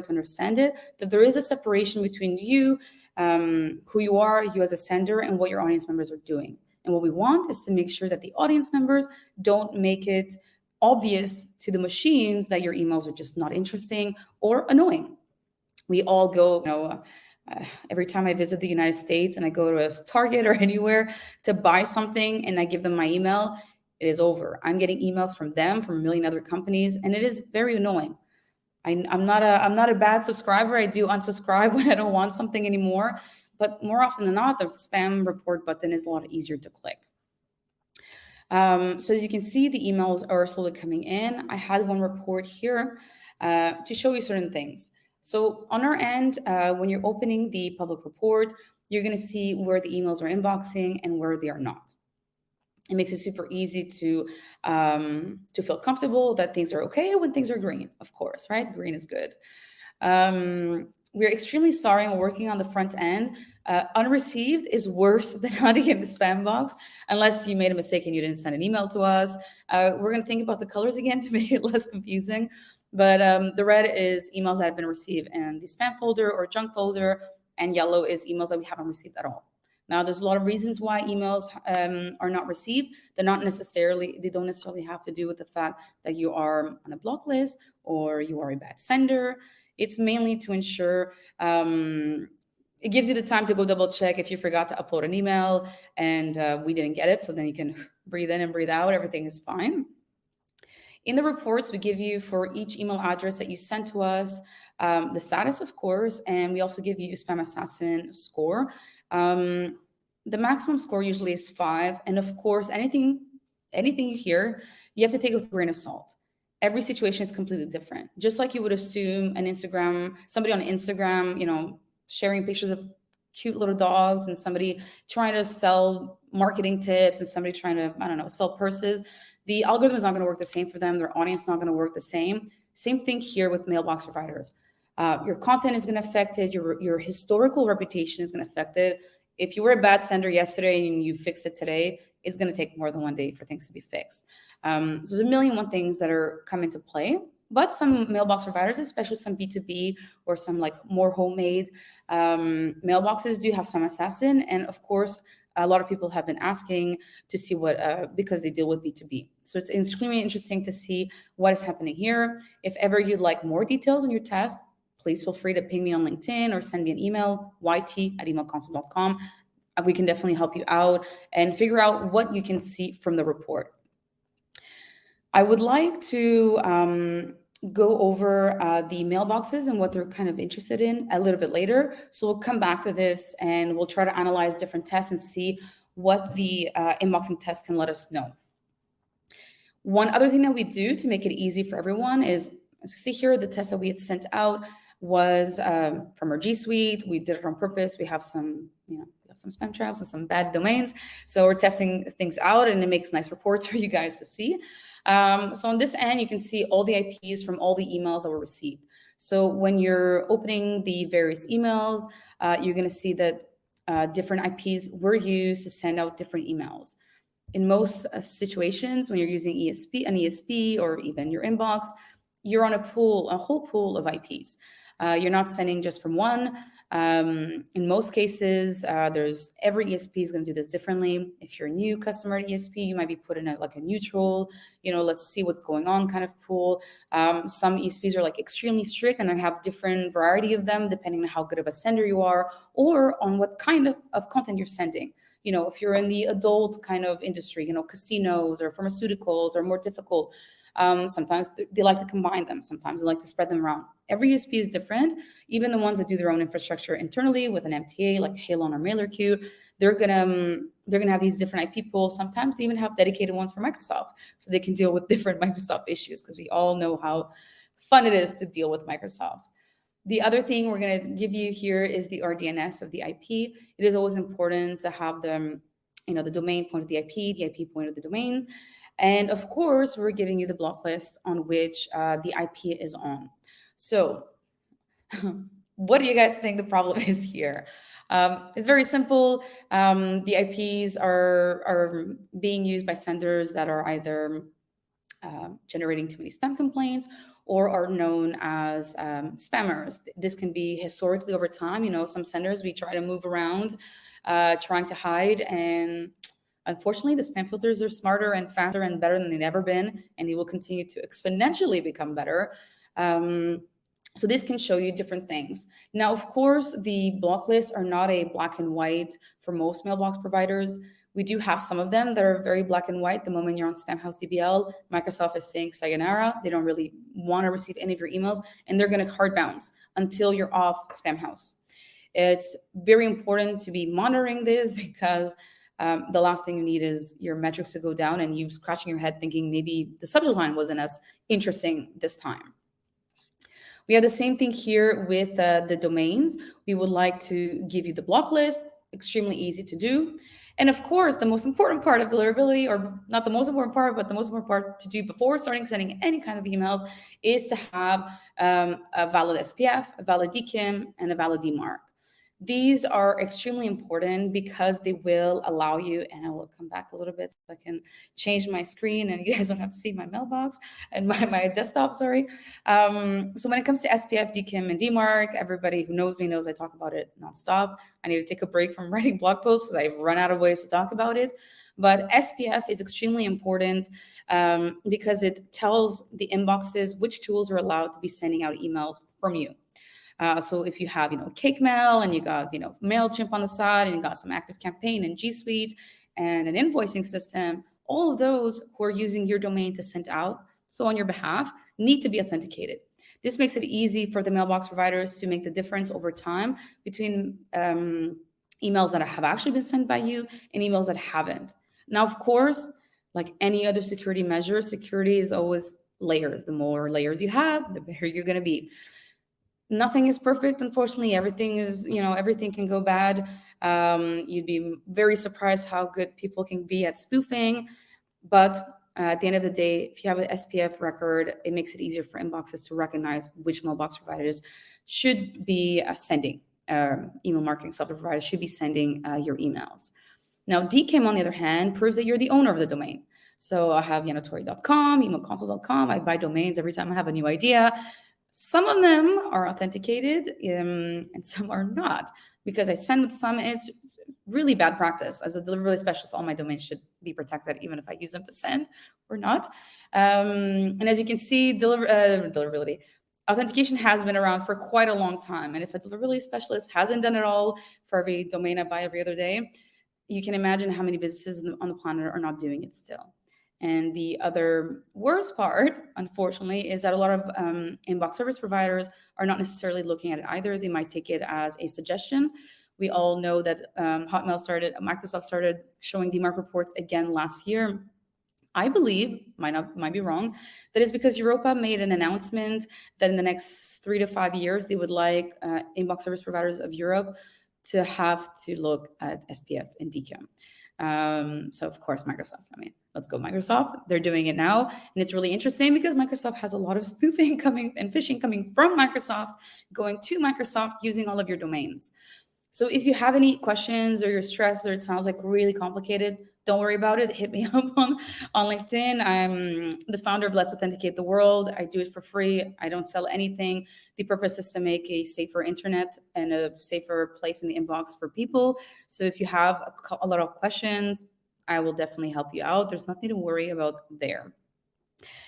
to understand it, that there is a separation between you, who you are, you as a sender, and what your audience members are doing. And what we want is to make sure that the audience members don't make it obvious to the machines that your emails are just not interesting or annoying. We all go, every time I visit the United States and I go to a Target or anywhere to buy something and I give them my email, it is over. I'm getting emails from them, from a million other companies, and it is very annoying. I'm not a bad subscriber. I do unsubscribe when I don't want something anymore, but more often than not, the spam report button is a lot easier to click. So as you can see, the emails are slowly coming in. I had one report here to show you certain things. So on our end, when you're opening the public report, you're going to see where the emails are inboxing and where they are not. It makes it super easy to feel comfortable that things are okay when things are green, of course, right? Green is good. We're extremely sorry and working on the front end. Unreceived is worse than not in the spam box, unless you made a mistake and you didn't send an email to us. We're going to think about the colors again to make it less confusing. But the red is emails that have been received in the spam folder or junk folder, and yellow is emails that we haven't received at all. Now, there's a lot of reasons why emails are not received. They don't necessarily have to do with the fact that you are on a block list or you are a bad sender. It's mainly to ensure it gives you the time to go double check if you forgot to upload an email and we didn't get it. So then you can breathe in and breathe out. Everything is fine. In the reports, we give you for each email address that you sent to us, the status, of course, and we also give you a Spam Assassin score. The maximum score usually is 5. And of course, anything you hear, you have to take it with a grain of salt. Every situation is completely different. Just like you would assume somebody on Instagram, sharing pictures of cute little dogs and somebody trying to sell marketing tips and somebody trying to, sell purses. The algorithm is not going to work the same for them. Their audience is not going to work the same. Same thing here with Mailbox Providers. Your content is going to affect it. Your historical reputation is going to affect it. If you were a bad sender yesterday and you fix it today, it's going to take more than one day for things to be fixed. So there's a million and one things that are come into play. But some mailbox providers, especially some B2B or some like more homemade mailboxes, do have Spam Assassin. And of course, a lot of people have been asking to see because they deal with B2B. So it's extremely interesting to see what is happening here. If ever you'd like more details on your test, please feel free to ping me on LinkedIn or send me an email, yt@emailconsult.com. We can definitely help you out and figure out what you can see from the report. I would like to go over the mailboxes and what they're kind of interested in a little bit later. So we'll come back to this and we'll try to analyze different tests and see what the inboxing test can let us know. One other thing that we do to make it easy for everyone is, as you see here, the test that we had sent out was from our G Suite. We did it on purpose. We have some, some spam traps and some bad domains. So we're testing things out and it makes nice reports for you guys to see. So on this end, you can see all the IPs from all the emails that were received. So when you're opening the various emails, you're going to see that different IPs were used to send out different emails. In most situations, when you're using an ESP or even your inbox, you're on a whole pool of IPs. You're not sending just from one. In most cases, there's every ESP is going to do this differently. If you're a new customer at ESP, you might be put in a neutral, let's see what's going on kind of pool. Some ESPs are extremely strict, and they have different variety of them depending on how good of a sender you are or on what kind of content you're sending. If you're in the adult kind of industry, casinos or pharmaceuticals are more difficult. Sometimes they like to combine them. Sometimes they like to spread them around. Every ESP is different. Even the ones that do their own infrastructure internally with an MTA like Halon or MailerQ, they're gonna have these different IP pools. Sometimes they even have dedicated ones for Microsoft, so they can deal with different Microsoft issues, because we all know how fun it is to deal with Microsoft. The other thing we're going to give you here is the RDNS of the IP. It is always important to have the domain point of the IP point of the domain. And of course, we're giving you the block list on which the IP is on. So what do you guys think the problem is here? It's very simple. The IPs are being used by senders that are either generating too many spam complaints or are known as spammers. This can be historically over time. Some senders we try to move around, trying to hide, and unfortunately, the spam filters are smarter and faster and better than they've ever been, and they will continue to exponentially become better. So this can show you different things. Now, of course, the block lists are not a black and white for most mailbox providers. We do have some of them that are very black and white. The moment you're on Spamhaus DBL, Microsoft is saying sayonara. They don't really want to receive any of your emails, and they're going to hard bounce until you're off Spamhaus. It's very important to be monitoring this, because the last thing you need is your metrics to go down and you scratching your head thinking maybe the subject line wasn't as interesting this time. We have the same thing here with the domains. We would like to give you the block list, extremely easy to do. And of course, the most important part of deliverability, or not the most important part, but the most important part to do before starting sending any kind of emails, is to have a valid SPF, a valid DKIM, and a valid DMARC. These are extremely important because they will allow you, and I will come back a little bit so I can change my screen and you guys don't have to see my mailbox and my desktop, sorry. So when it comes to SPF, DKIM, and DMARC, everybody who knows me knows I talk about it nonstop. I need to take a break from writing blog posts because I've run out of ways to talk about it. But SPF is extremely important because it tells the inboxes which tools are allowed to be sending out emails from you. So if you have, Cake Mail, and you got, MailChimp on the side, and you got some Active Campaign and G Suite and an invoicing system, all of those who are using your domain to send out, so on your behalf, need to be authenticated. This makes it easy for the mailbox providers to make the difference over time between emails that have actually been sent by you and emails that haven't. Now, of course, like any other security measure, security is always layers. The more layers you have, the better you're going to be. Nothing is perfect, unfortunately. Everything is, everything can go bad. You'd be very surprised how good people can be at spoofing. But at the end of the day, if you have an SPF record, it makes it easier for inboxes to recognize which mailbox providers should be sending, email marketing software providers should be sending your emails. Now, DKIM, on the other hand, proves that you're the owner of the domain. So I have yanatori.com, emailconsole.com. I buy domains every time I have a new idea. Some of them are authenticated and some are not, because I send with some. It's really bad practice. As a deliverability specialist, all my domains should be protected, even if I use them to send or not. And as you can see, deliverability authentication has been around for quite a long time. And if a deliverability specialist hasn't done it all for every domain I buy every other day, you can imagine how many businesses on the planet are not doing it still. And the other worst part, unfortunately, is that a lot of inbox service providers are not necessarily looking at it either. They might take it as a suggestion. We all know that Microsoft started showing DMARC reports again last year. I believe, might be wrong, that is because Europa made an announcement that in the next 3 to 5 years, they would like inbox service providers of Europe to have to look at SPF and DKIM. So of course, Microsoft, let's go Microsoft. They're doing it now. And it's really interesting because Microsoft has a lot of spoofing coming and phishing coming from Microsoft, going to Microsoft using all of your domains. So if you have any questions or you're stressed or it sounds like really complicated, don't worry about it. Hit me up on LinkedIn. I'm the founder of Let's Authenticate the World. I do it for free. I don't sell anything. The purpose is to make a safer internet and a safer place in the inbox for people. So if you have a lot of questions, I will definitely help you out. There's nothing to worry about there.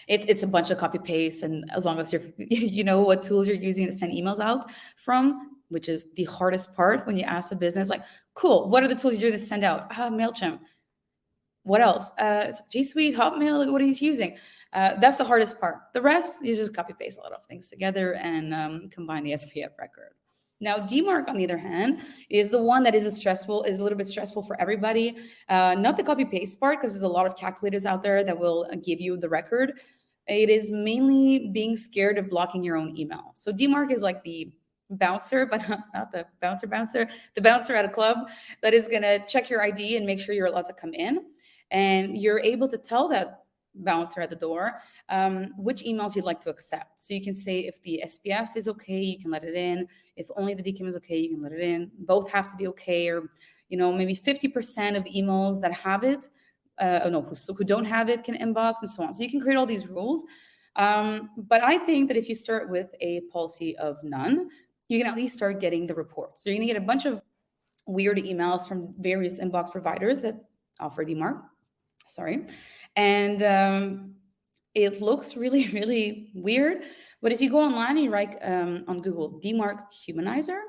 It's a bunch of copy paste, and as long as you know what tools you're using to send emails out from, which is the hardest part when you ask a business, like, cool, what are the tools you're doing to send out? MailChimp. What else? It's G Suite, Hotmail. Like, what are you using? That's the hardest part. The rest, you just copy paste a lot of things together and combine the SPF record. Now, DMARC, on the other hand, is the one that is a little bit stressful for everybody. Not the copy paste part, because there's a lot of calculators out there that will give you the record. It is mainly being scared of blocking your own email. So DMARC is like the bouncer, but not the bouncer, the bouncer at a club that is going to check your ID and make sure you're allowed to come in. And you're able to tell that bouncer at the door which emails you'd like to accept. So you can say if the SPF is okay, you can let it in. If only the DKIM is okay, you can let it in. Both have to be okay, or maybe 50% of emails that have it, who don't have it can inbox, and so on. So you can create all these rules. But I think that if you start with a policy of none, you can at least start getting the reports. So you're going to get a bunch of weird emails from various inbox providers that offer DMARC. And it looks really, really weird. But if you go online and you write on Google DMARC Humanizer,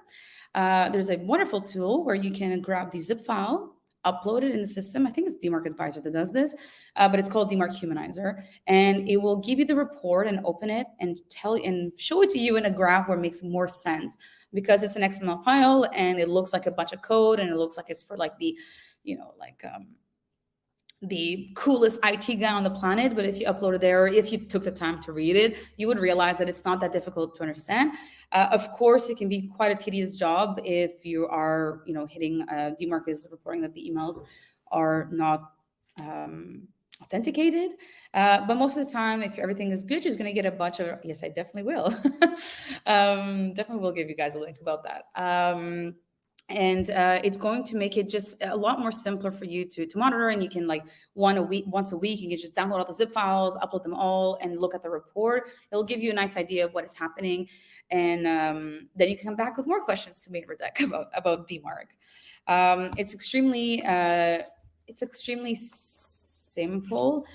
there's a wonderful tool where you can grab the zip file, upload it in the system. I think it's DMARC Advisor that does this, but it's called DMARC Humanizer, and it will give you the report and open it and show it to you in a graph where it makes more sense, because it's an XML file and it looks like a bunch of code and it looks like it's for like the coolest IT guy on the planet. But if you upload it there, or if you took the time to read it, you would realize that it's not that difficult to understand. Of course, it can be quite a tedious job if you are, hitting DMARC is reporting that the emails are not authenticated. But most of the time, if everything is good, you're just going to get a bunch of, yes, I definitely will. Definitely will give you guys a link about that. And it's going to make it just a lot more simpler for you to monitor. And you can once a week, you can just download all the zip files, upload them all, and look at the report. It'll give you a nice idea of what is happening. And then you can come back with more questions to Mailbox about DMARC. It's extremely simple.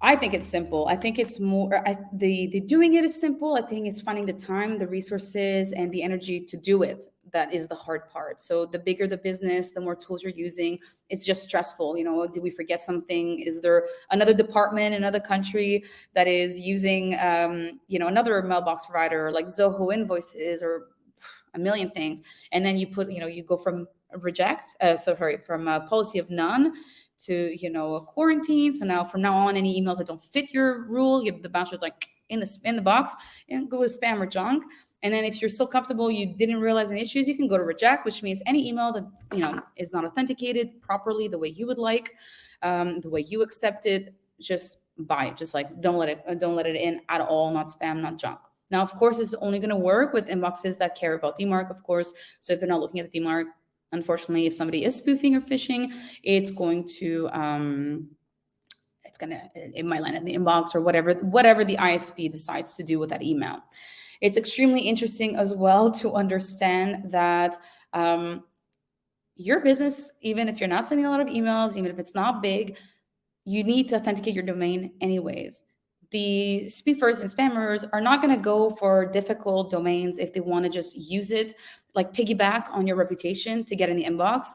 I think it's simple. I think it's more, the doing it is simple. I think it's finding the time, the resources, and the energy to do it. That is the hard part. So the bigger the business, the more tools you're using, it's just stressful. Did we forget something? Is there another department in another country that is using, another mailbox provider like Zoho Invoices or a million things? And then you go from from a policy of none to a quarantine. So now from now on, any emails that don't fit your rule, the bouncer's in the box and go to spam or junk. And then if you're so comfortable you didn't realize any issues, you can go to reject, which means any email that is not authenticated properly the way you would like, the way you accept it, just buy it. Just don't let it in at all, not spam, not junk. Now, of course, it's only going to work with inboxes that care about DMARC, of course. So if they're not looking at the DMARC, unfortunately, if somebody is spoofing or phishing, it's going to it might land in the inbox or whatever the ISP decides to do with that email. It's extremely interesting as well to understand that your business, even if you're not sending a lot of emails, even if it's not big, you need to authenticate your domain anyways. The spoofers and spammers are not going to go for difficult domains if they want to just use it, like piggyback on your reputation to get in the inbox.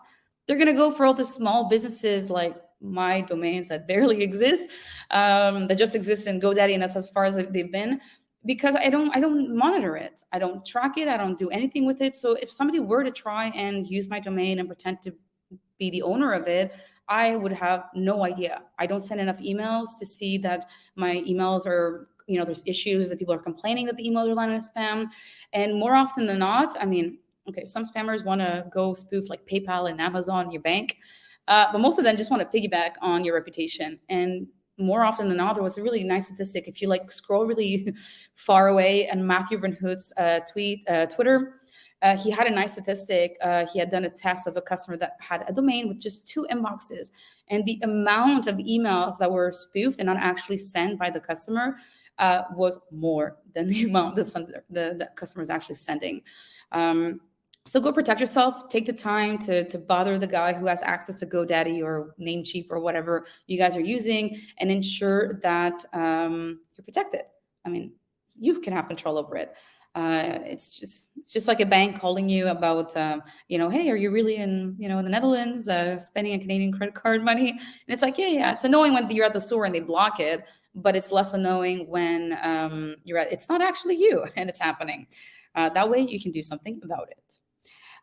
They're going to go for all the small businesses like my domains that barely exist, that just exist in GoDaddy, and that's as far as they've been. Because I don't monitor it. I don't track it. I don't do anything with it. So if somebody were to try and use my domain and pretend to be the owner of it, I would have no idea. I don't send enough emails to see that my emails are, there's issues, that people are complaining that the emails are landing in spam. And more often than not, some spammers want to go spoof like PayPal and Amazon, your bank. But most of them just want to piggyback on your reputation. And more often than not, there was a really nice statistic. If you scroll really far away and Matthew Van Hoot's Twitter, he had a nice statistic. He had done a test of a customer that had a domain with just 2 inboxes, and the amount of emails that were spoofed and not actually sent by the customer was more than the amount that the customer is actually sending. So go protect yourself. Take the time to bother the guy who has access to GoDaddy or Namecheap or whatever you guys are using, and ensure that you're protected. I mean, you can have control over it. It's just like a bank calling you about, hey, are you really in the Netherlands spending a Canadian credit card money? And it's like, yeah. It's annoying when you're at the store and they block it, but it's less annoying when it's not actually you and it's happening. That way you can do something about it.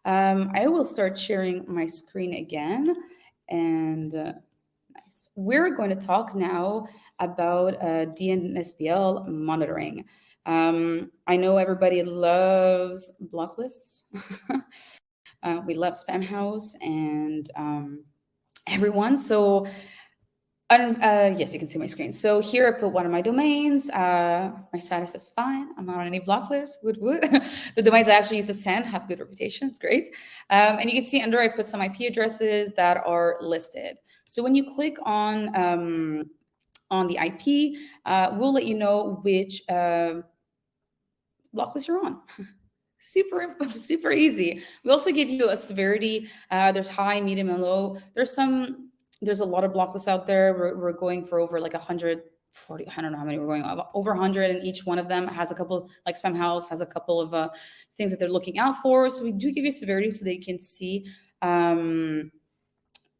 I will start sharing my screen again, and nice. We're going to talk now about Dnspl monitoring. I know everybody loves block lists. We love Spamhaus and everyone. So yes, you can see my screen. So here I put one of my domains. My status is fine. I'm not on any block list. Would. The domains I actually use to send have good reputation. It's great. And you can see under I put some IP addresses that are listed. So when you click on the IP, we'll let you know which block list you're on. Super easy. We also give you a severity. There's high, medium, and low. There's a lot of block lists out there. We're going for over like 140. I don't know how many we're going over 100, and each one of them has a couple, like Spamhaus has a couple of things that they're looking out for. So we do give you severity so they can see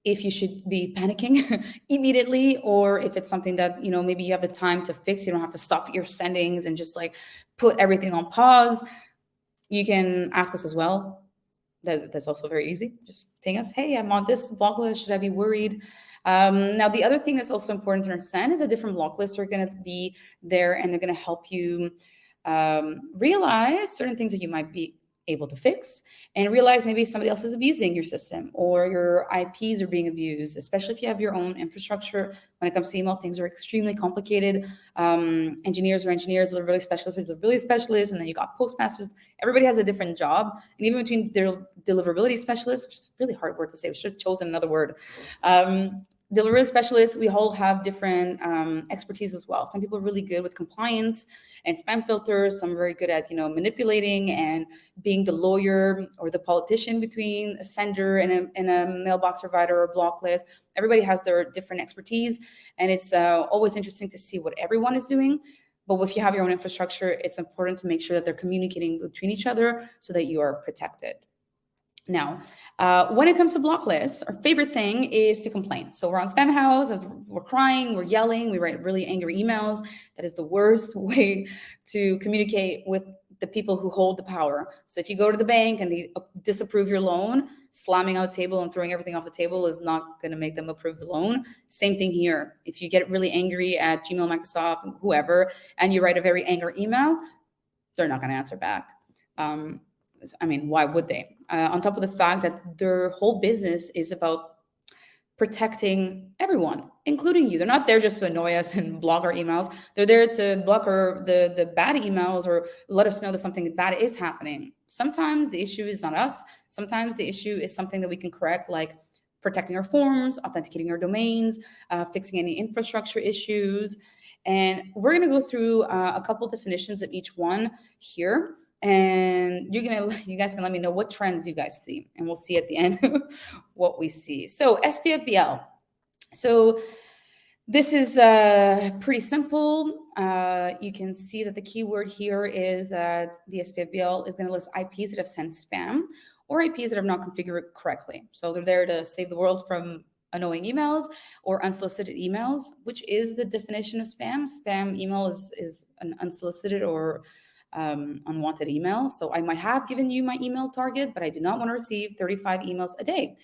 if you should be panicking immediately, or if it's something that maybe you have the time to fix. You don't have to stop your sendings and just like put everything on pause. You can ask us as well. That's also very easy. Just ping us. Hey, I'm on this block list. Should I be worried? Now, the other thing that's also important to understand is that different block lists are going to be there, and they're going to help you realize certain things that you might be able to fix, and realize maybe somebody else is abusing your system or your IPs are being abused, especially if you have your own infrastructure. When it comes to email, things are extremely complicated. Engineers are engineers, deliverability specialists are deliverability specialists, and then you got postmasters. Everybody has a different job. And even between their deliverability specialists, which is a really hard word to say, we should have chosen another word. Delivery specialists, we all have different expertise as well. Some people are really good with compliance and spam filters. Some are very good at manipulating and being the lawyer or the politician between a sender and a mailbox provider or block list. Everybody has their different expertise, and it's always interesting to see what everyone is doing. But if you have your own infrastructure, it's important to make sure that they're communicating between each other so that you are protected. Now, when it comes to block lists, our favorite thing is to complain. So we're on Spamhaus, we're crying, we're yelling, we write really angry emails. That is the worst way to communicate with the people who hold the power. So if you go to the bank and they disapprove your loan, slamming on the table and throwing everything off the table is not going to make them approve the loan. Same thing here. If you get really angry at Gmail, Microsoft, whoever, and you write a very angry email, they're not going to answer back. Why would they? On top of the fact that their whole business is about protecting everyone, including you. They're not there just to annoy us and block our emails. They're there to block the bad emails or let us know that something bad is happening. Sometimes the issue is not us. Sometimes the issue is something that we can correct, like protecting our forms, authenticating our domains, fixing any infrastructure issues. And we're going to go through a couple definitions of each one here. And you guys can let me know what trends you guys see, and we'll see at the end what we see. So SPFBL. So this is pretty simple. You can see that the keyword here is that the SPFBL is going to list IPs that have sent spam or IPs that have not configured correctly. So they're there to save the world from annoying emails or unsolicited emails, which is the definition of spam. Spam email is an unsolicited or unwanted email. So I might have given you my email target, but I do not want to receive 35 emails a day.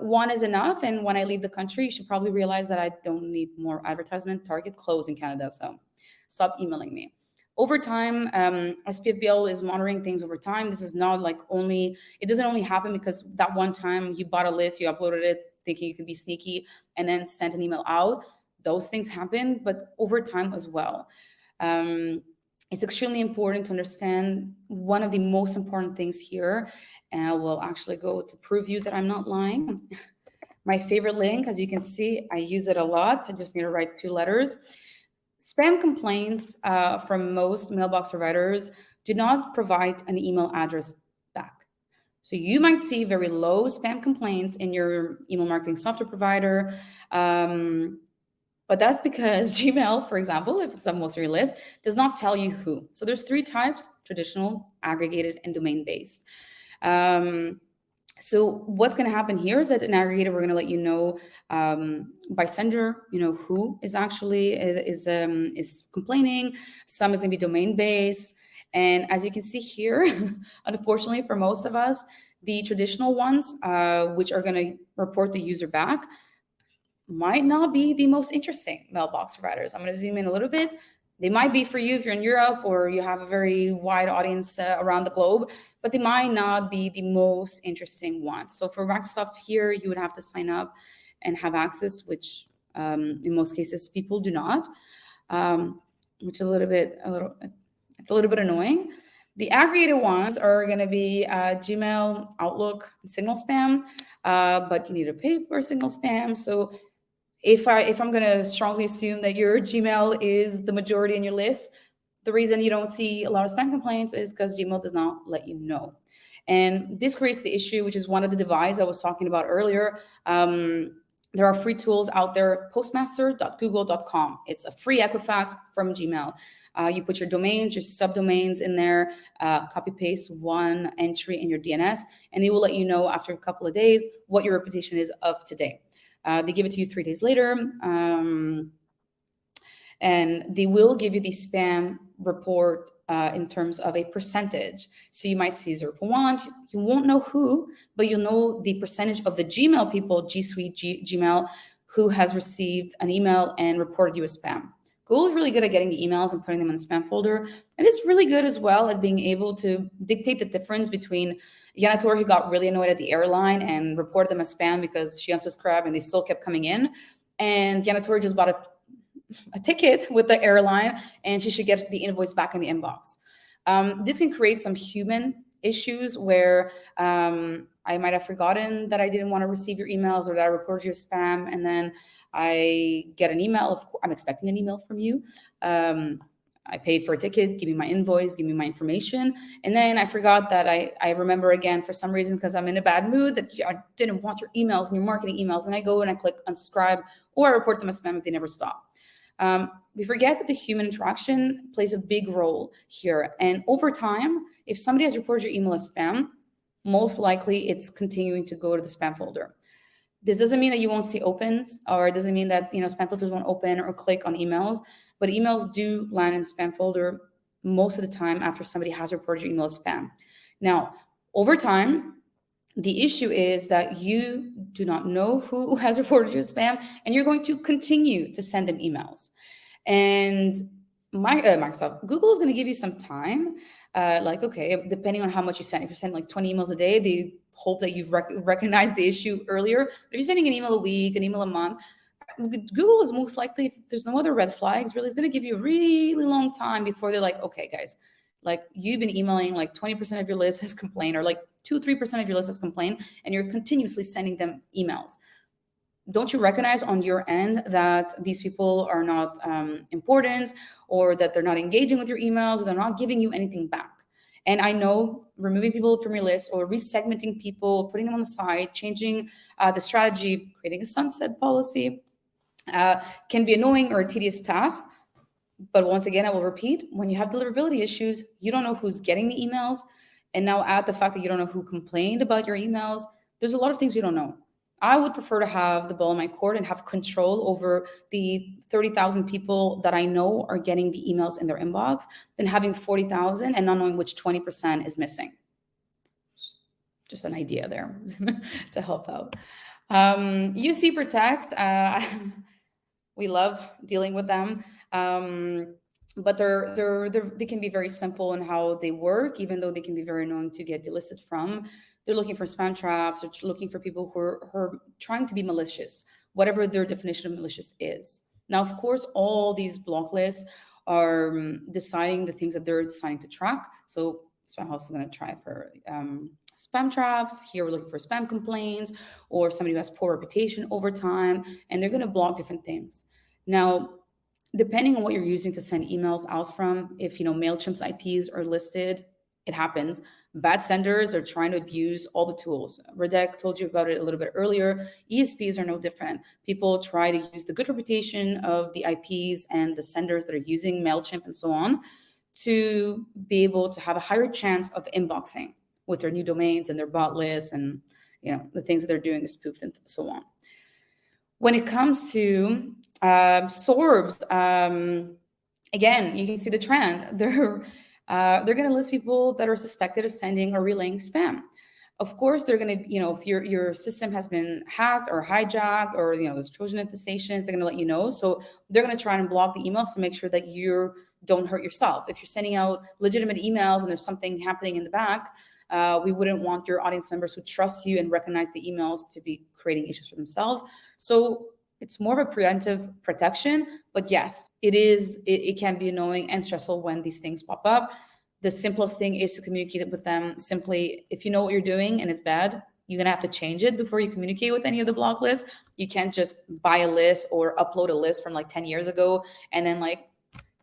One is enough. And when I leave the country, you should probably realize that I don't need more advertisement. Target closed in Canada. So stop emailing me. Over time, SPFBL is monitoring things over time. This is not like it doesn't only happen because that one time you bought a list, you uploaded it thinking you could be sneaky and then sent an email out. Those things happen, but over time as well. it's extremely important to understand one of the most important things here. And I will actually go to prove you that I'm not lying. My favorite link, as you can see, I use it a lot. I just need to write 2 letters. Spam complaints from most mailbox providers do not provide an email address back. So you might see very low spam complaints in your email marketing software provider. But that's because Gmail, for example, if it's the most on your list, does not tell you who. So there's 3 types: traditional, aggregated, and domain-based. So what's going to happen here is that in aggregator, we're going to let you know by sender, who is actually is complaining. Some is going to be domain based, and as you can see here, unfortunately for most of us, the traditional ones, which are going to report the user back, might not be the most interesting mailbox providers. I'm going to zoom in a little bit. They might be for you if you're in Europe or you have a very wide audience around the globe, but they might not be the most interesting ones. So for Microsoft here, you would have to sign up and have access, which in most cases people do not, which it's a little bit annoying. The aggregated ones are going to be Gmail, Outlook, and Signal Spam, but you need to pay for Signal Spam. So if I'm going to strongly assume that your Gmail is the majority in your list, the reason you don't see a lot of spam complaints is because Gmail does not let you know. And this creates the issue, which is one of the divides I was talking about earlier. There are free tools out there, postmaster.google.com. It's a free Equifax from Gmail. You put your domains, your subdomains in there, copy paste one entry in your DNS, and it will let you know after a couple of days what your reputation is of today. They give it to you 3 days later, and they will give you the spam report in terms of a percentage. So you might see 0.1, you won't know who, but you'll know the percentage of the Gmail people, G Suite, Gmail, who has received an email and reported you as spam. Google is really good at getting the emails and putting them in the spam folder. And it's really good as well at being able to dictate the difference between Yanator, who got really annoyed at the airline and reported them as spam because she unsubscribed and they still kept coming in. And Yanator just bought a ticket with the airline and she should get the invoice back in the inbox. This can create some human issues where I might have forgotten that I didn't want to receive your emails or that I reported your spam. And then I get an email. I'm expecting an email from you. I paid for a ticket, give me my invoice, give me my information. And then I forgot that I remember again, for some reason, because I'm in a bad mood, that I didn't want your emails and your marketing emails. And I go and I click unsubscribe, or I report them as spam if they never stop. We forget that the human interaction plays a big role here. And over time, if somebody has reported your email as spam, most likely it's continuing to go to the spam folder. This doesn't mean that you won't see opens, or it doesn't mean that spam filters won't open or click on emails, but emails do land in the spam folder most of the time after somebody has reported your email as spam. Now, over time, the issue is that you do not know who has reported you as spam, and you're going to continue to send them emails. And Microsoft, Google is going to give you some time. Okay, depending on how much you send. If you're sending like 20 emails a day, they hope that you've recognized the issue earlier. But if you're sending an email a week, an email a month, Google is most likely, if there's no other red flags, really is going to give you a really long time before they're like, okay, guys, like you've been emailing, like 20% of your list has complained, or like 2-3% of your list has complained, and you're continuously sending them emails. Don't you recognize on your end that these people are not important, or that they're not engaging with your emails, or they're not giving you anything back? And I know removing people from your list or resegmenting people, putting them on the side, changing the strategy, creating a sunset policy can be annoying or a tedious task. But once again, I will repeat, when you have deliverability issues, you don't know who's getting the emails. And now add the fact that you don't know who complained about your emails. There's a lot of things we don't know. I would prefer to have the ball in my court and have control over the 30,000 people that I know are getting the emails in their inbox than having 40,000 and not knowing which 20% is missing. Just an idea there to help out. UC Protect, we love dealing with them. But they can be very simple in how they work, even though they can be very annoying to get delisted from. They're looking for spam traps, or looking for people who are trying to be malicious, whatever their definition of malicious is. Now, of course, all these block lists are deciding the things that they're deciding to track. So Spamhaus is going to try for spam traps. Here we're looking for spam complaints or somebody who has poor reputation over time, and they're going to block different things. Now, depending on what you're using to send emails out from, if MailChimp's IPs are listed, it happens. Bad senders are trying to abuse all the tools. Radek told you about it a little bit earlier. ESPs are no different. People try to use the good reputation of the IPs and the senders that are using MailChimp and so on to be able to have a higher chance of inboxing with their new domains and their bot lists and the things that they're doing is spoofed and so on. When it comes to Sorbs, again, you can see the trend. They're going to list people that are suspected of sending or relaying spam. Of course, they're going to, if your system has been hacked or hijacked or, there's Trojan infestations, they're going to let you know. So they're going to try and block the emails to make sure that you don't hurt yourself. If you're sending out legitimate emails and there's something happening in the back, we wouldn't want your audience members who trust you and recognize the emails to be creating issues for themselves. So it's more of a preemptive protection, but yes, it can be annoying and stressful when these things pop up. The simplest thing is to communicate with them simply. If you know what you're doing and it's bad, you're going to have to change it before you communicate with any of the block lists. You can't just buy a list or upload a list from like 10 years ago and then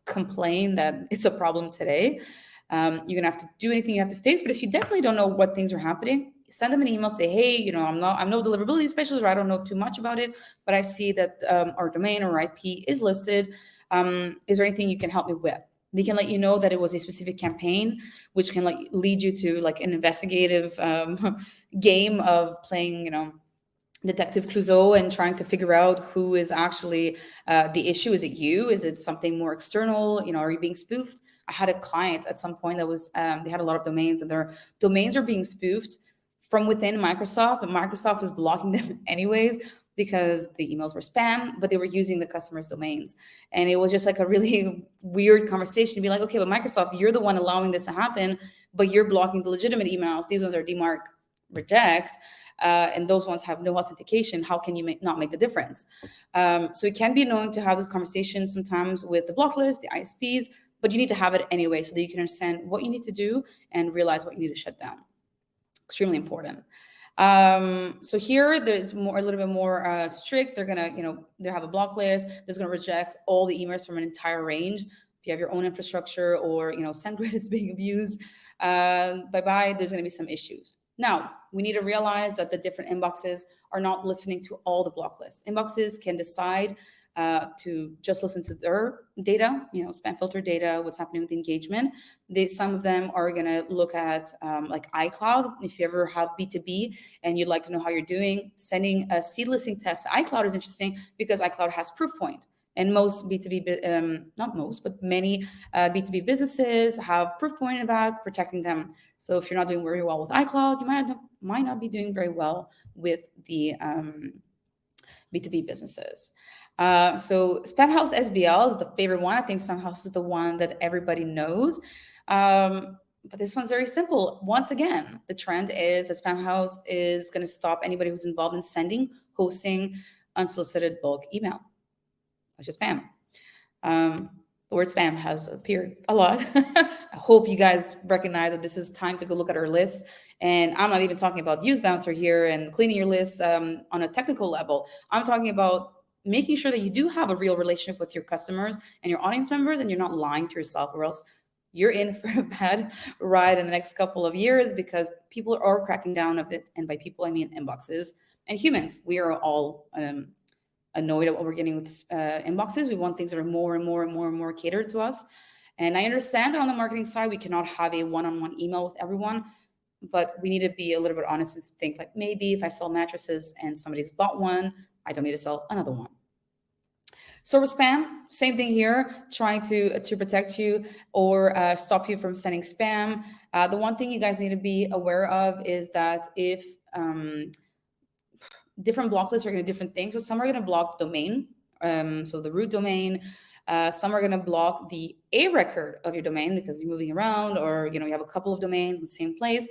complain that it's a problem today. You're going to have to do anything you have to fix. But if you definitely don't know what things are happening, send them an email, say, hey, I'm no deliverability specialist, or I don't know too much about it, but I see that our domain or IP is listed. Is there anything you can help me with? They can let you know that it was a specific campaign, which can lead you to an investigative game of playing, Detective Clouseau and trying to figure out who is actually the issue. Is it you? Is it something more external? Are you being spoofed? I had a client at some point that was, they had a lot of domains and their domains are being spoofed from within Microsoft, but Microsoft is blocking them anyways because the emails were spam, but they were using the customer's domains. And it was just a really weird conversation to be like, okay, but Microsoft, you're the one allowing this to happen, but you're blocking the legitimate emails. These ones are demarc reject. And those ones have no authentication. How can you not make the difference? So it can be annoying to have this conversation sometimes with the block list, the ISPs, but you need to have it anyway so that you can understand what you need to do and realize what you need to shut down. Extremely important. So here there's a little bit more strict. They're gonna, they have a block list that's gonna reject all the emails from an entire range. If you have your own infrastructure or SendGrid is being abused, bye-bye. There's gonna be some issues. Now we need to realize that the different inboxes are not listening to all the block lists. Inboxes can decide to just listen to their data, spam filter data, what's happening with the engagement. Some of them are going to look at iCloud. If you ever have B2B and you'd like to know how you're doing, sending a seed listing test to iCloud is interesting because iCloud has proof point. And most B2B, not most, but many B2B businesses have proof point in the back protecting them. So if you're not doing very well with iCloud, you might not be doing very well with the B2B businesses. So Spamhaus SBL is the favorite one. I think Spamhaus is the one that everybody knows. But this one's very simple. Once again, the trend is that Spamhaus is going to stop anybody who's involved in sending, hosting unsolicited bulk email, which is spam. The word spam has appeared a lot. I hope you guys recognize that this is time to go look at our list. And I'm not even talking about use bouncer here and cleaning your list on a technical level. I'm talking about making sure that you do have a real relationship with your customers and your audience members, and you're not lying to yourself, or else you're in for a bad ride in the next couple of years because people are cracking down a bit. And by people, I mean inboxes and humans. We are all annoyed at what we're getting with inboxes. We want things that are more and more and more and more catered to us. And I understand that on the marketing side, we cannot have a one-on-one email with everyone, but we need to be a little bit honest and think maybe if I sell mattresses and somebody's bought one, I don't need to sell another one. Server spam, same thing here, trying to protect you or stop you from sending spam. The one thing you guys need to be aware of is that if different block lists are going to do different things. So some are going to block domain, so the root domain. Some are going to block the A record of your domain because you're moving around or you have a couple of domains in the same place.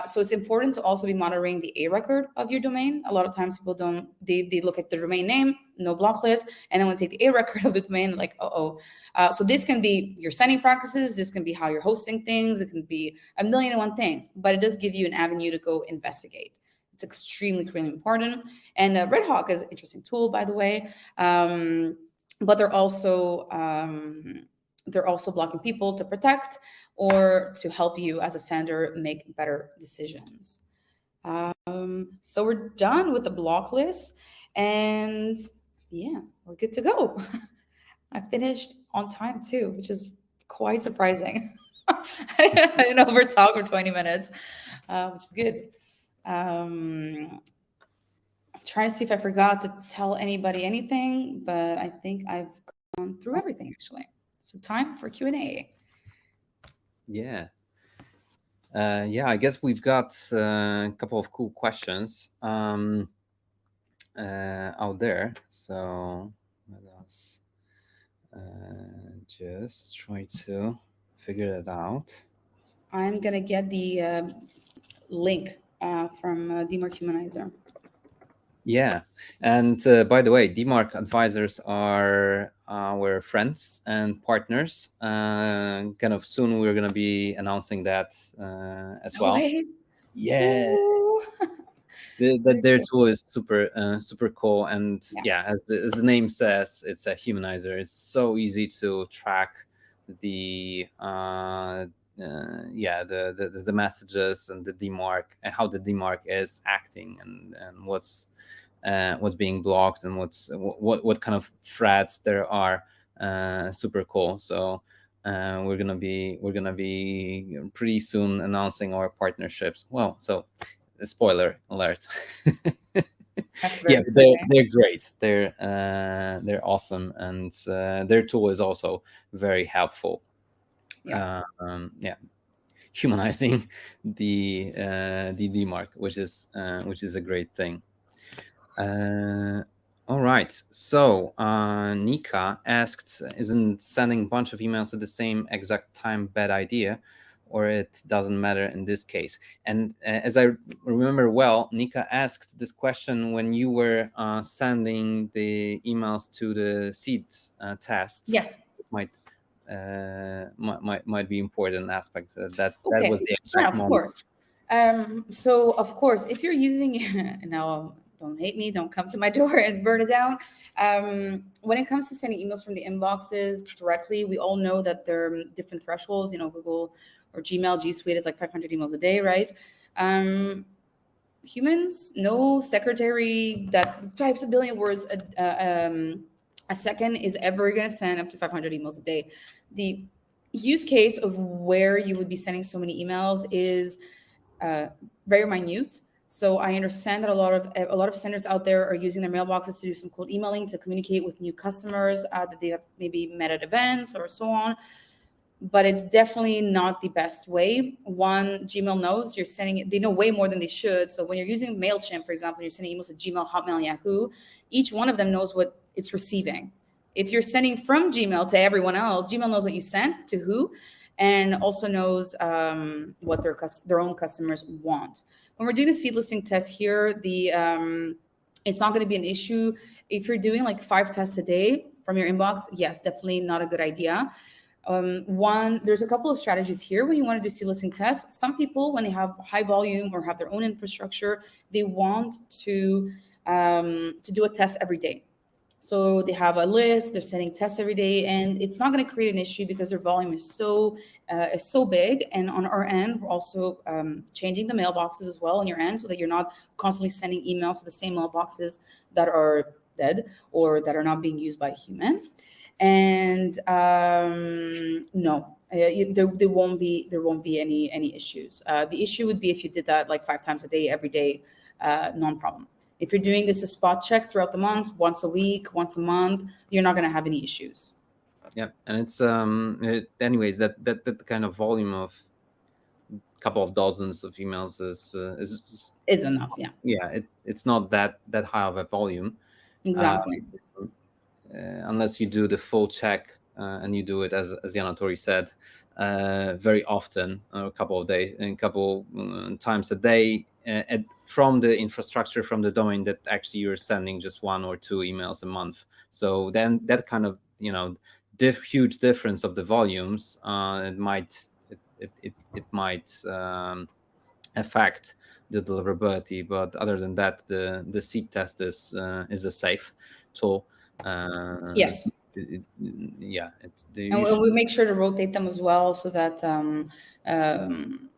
So it's important to also be monitoring the A record of your domain. A lot of times people don't, they look at the domain name, no block list, and then when they take the A record of the domain, like, so this can be your sending practices, this can be how you're hosting things, it can be a million and one things, but it does give you an avenue to go investigate. It's extremely important. And Red Hawk is an interesting tool, by the way. But they're also blocking people to protect or to help you as a sender make better decisions. So we're done with the block list, and yeah, we're good to go. I finished on time too, which is quite surprising. I didn't overtalk for 20 minutes, which is good. I'm trying to see if I forgot to tell anybody anything, but I think I've gone through everything actually. So time for Q&A. Yeah. I guess we've got a couple of cool questions out there. So let us just try to figure it out. I'm going to get the link from DMARC Humanizer. Yeah. And by the way, DMARC advisors are our friends and partners. Kind of soon we're going to be announcing that as well. Way. Yeah. Their tool is super cool, and as the name says, it's a humanizer. It's so easy to track the messages and the DMARC and how the DMARC is acting and what's being blocked and what kind of threats there are. Super cool. So we're gonna be pretty soon announcing our partnerships. Well, so spoiler alert. Yeah, they're great. They're awesome, and their tool is also very helpful. Humanizing the DMARC, which is a great thing. All right. So Nika asked, isn't sending a bunch of emails at the same exact time bad idea, or it doesn't matter in this case? And as I remember well, Nika asked this question when you were sending the emails to the seed test. Yes. It might be important aspect. That was the exact moment. Of course. So of course, if you're using now, don't hate me, don't come to my door and burn it down. When it comes to sending emails from the inboxes directly, we all know that there are different thresholds. Google or Gmail, G Suite is like 500 emails a day, right? Humans, no secretary that types a billion words a second is ever going to send up to 500 emails a day. The use case of where you would be sending so many emails is very minute. So I understand that a lot of senders out there are using their mailboxes to do some cold emailing, to communicate with new customers that they have maybe met at events or so on. But it's definitely not the best way. One, Gmail knows you're sending it. They know way more than they should. So when you're using MailChimp, for example, you're sending emails to Gmail, Hotmail, Yahoo, each one of them knows what it's receiving. If you're sending from Gmail to everyone else, Gmail knows what you sent to who, and also knows what their own customers want. When we're doing the seed listing test here, it's not going to be an issue. If you're doing like 5 tests a day from your inbox, yes, definitely not a good idea. There's a couple of strategies here when you want to do seed listing tests. Some people, when they have high volume or have their own infrastructure, they want to do a test every day. So they have a list, they're sending tests every day, and it's not going to create an issue because their volume is so big. And on our end, we're also changing the mailboxes as well on your end so that you're not constantly sending emails to the same mailboxes that are dead or that are not being used by a human. And no, there won't be any issues. The issue would be if you did that like 5 times a day, every day, non-problem. If you're doing this a spot check throughout the month, once a week, once a month, you're not going to have any issues. Yeah, and it's anyways that kind of volume of a couple of dozens of emails is enough. Yeah, it's not that high of a volume. Exactly. Unless you do the full check and you do it as Jan Tori said, very often, a couple of days, a couple times a day, from the infrastructure, from the domain, that actually you're sending just 1 or 2 emails a month. So then that kind of, huge difference of the volumes, it might affect the deliverability. But other than that, the seed test is a safe tool. Yes. It's And we make sure to rotate them as well, so that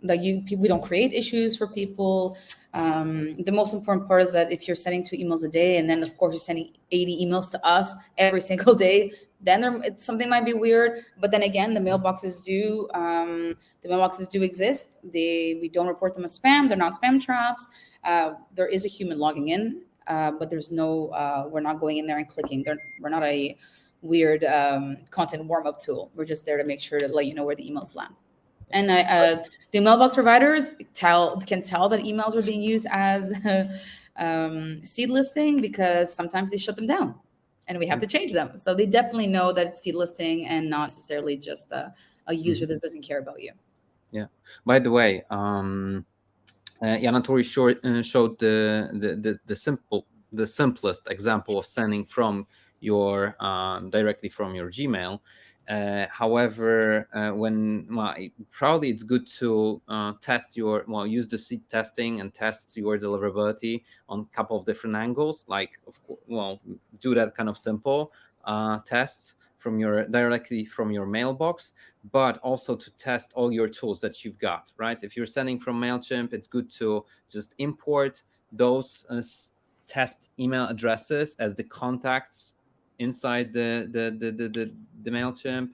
we don't create issues for people. The most important part is that if you're sending 2 emails a day, and then of course you're sending 80 emails to us every single day, then something might be weird. But then again, the mailboxes do exist. We don't report them as spam. They're not spam traps. There is a human logging in, but there's no. We're not going in there and clicking. We're not a weird content warm-up tool. We're just there to make sure to let you know where the emails land. And the mailbox providers can tell that emails are being used as seed listing, because sometimes they shut them down and we have to change them. So they definitely know that it's seed listing and not necessarily just a user that doesn't care about you. Yeah. By the way, Yanatori showed the simplest example of sending from your directly from your Gmail. However, probably it's good to use the seed testing and test your deliverability on a couple of different angles. Do that kind of simple tests directly from your mailbox, but also to test all your tools that you've got, right? If you're sending from MailChimp, it's good to just import those test email addresses as the contacts inside the MailChimp,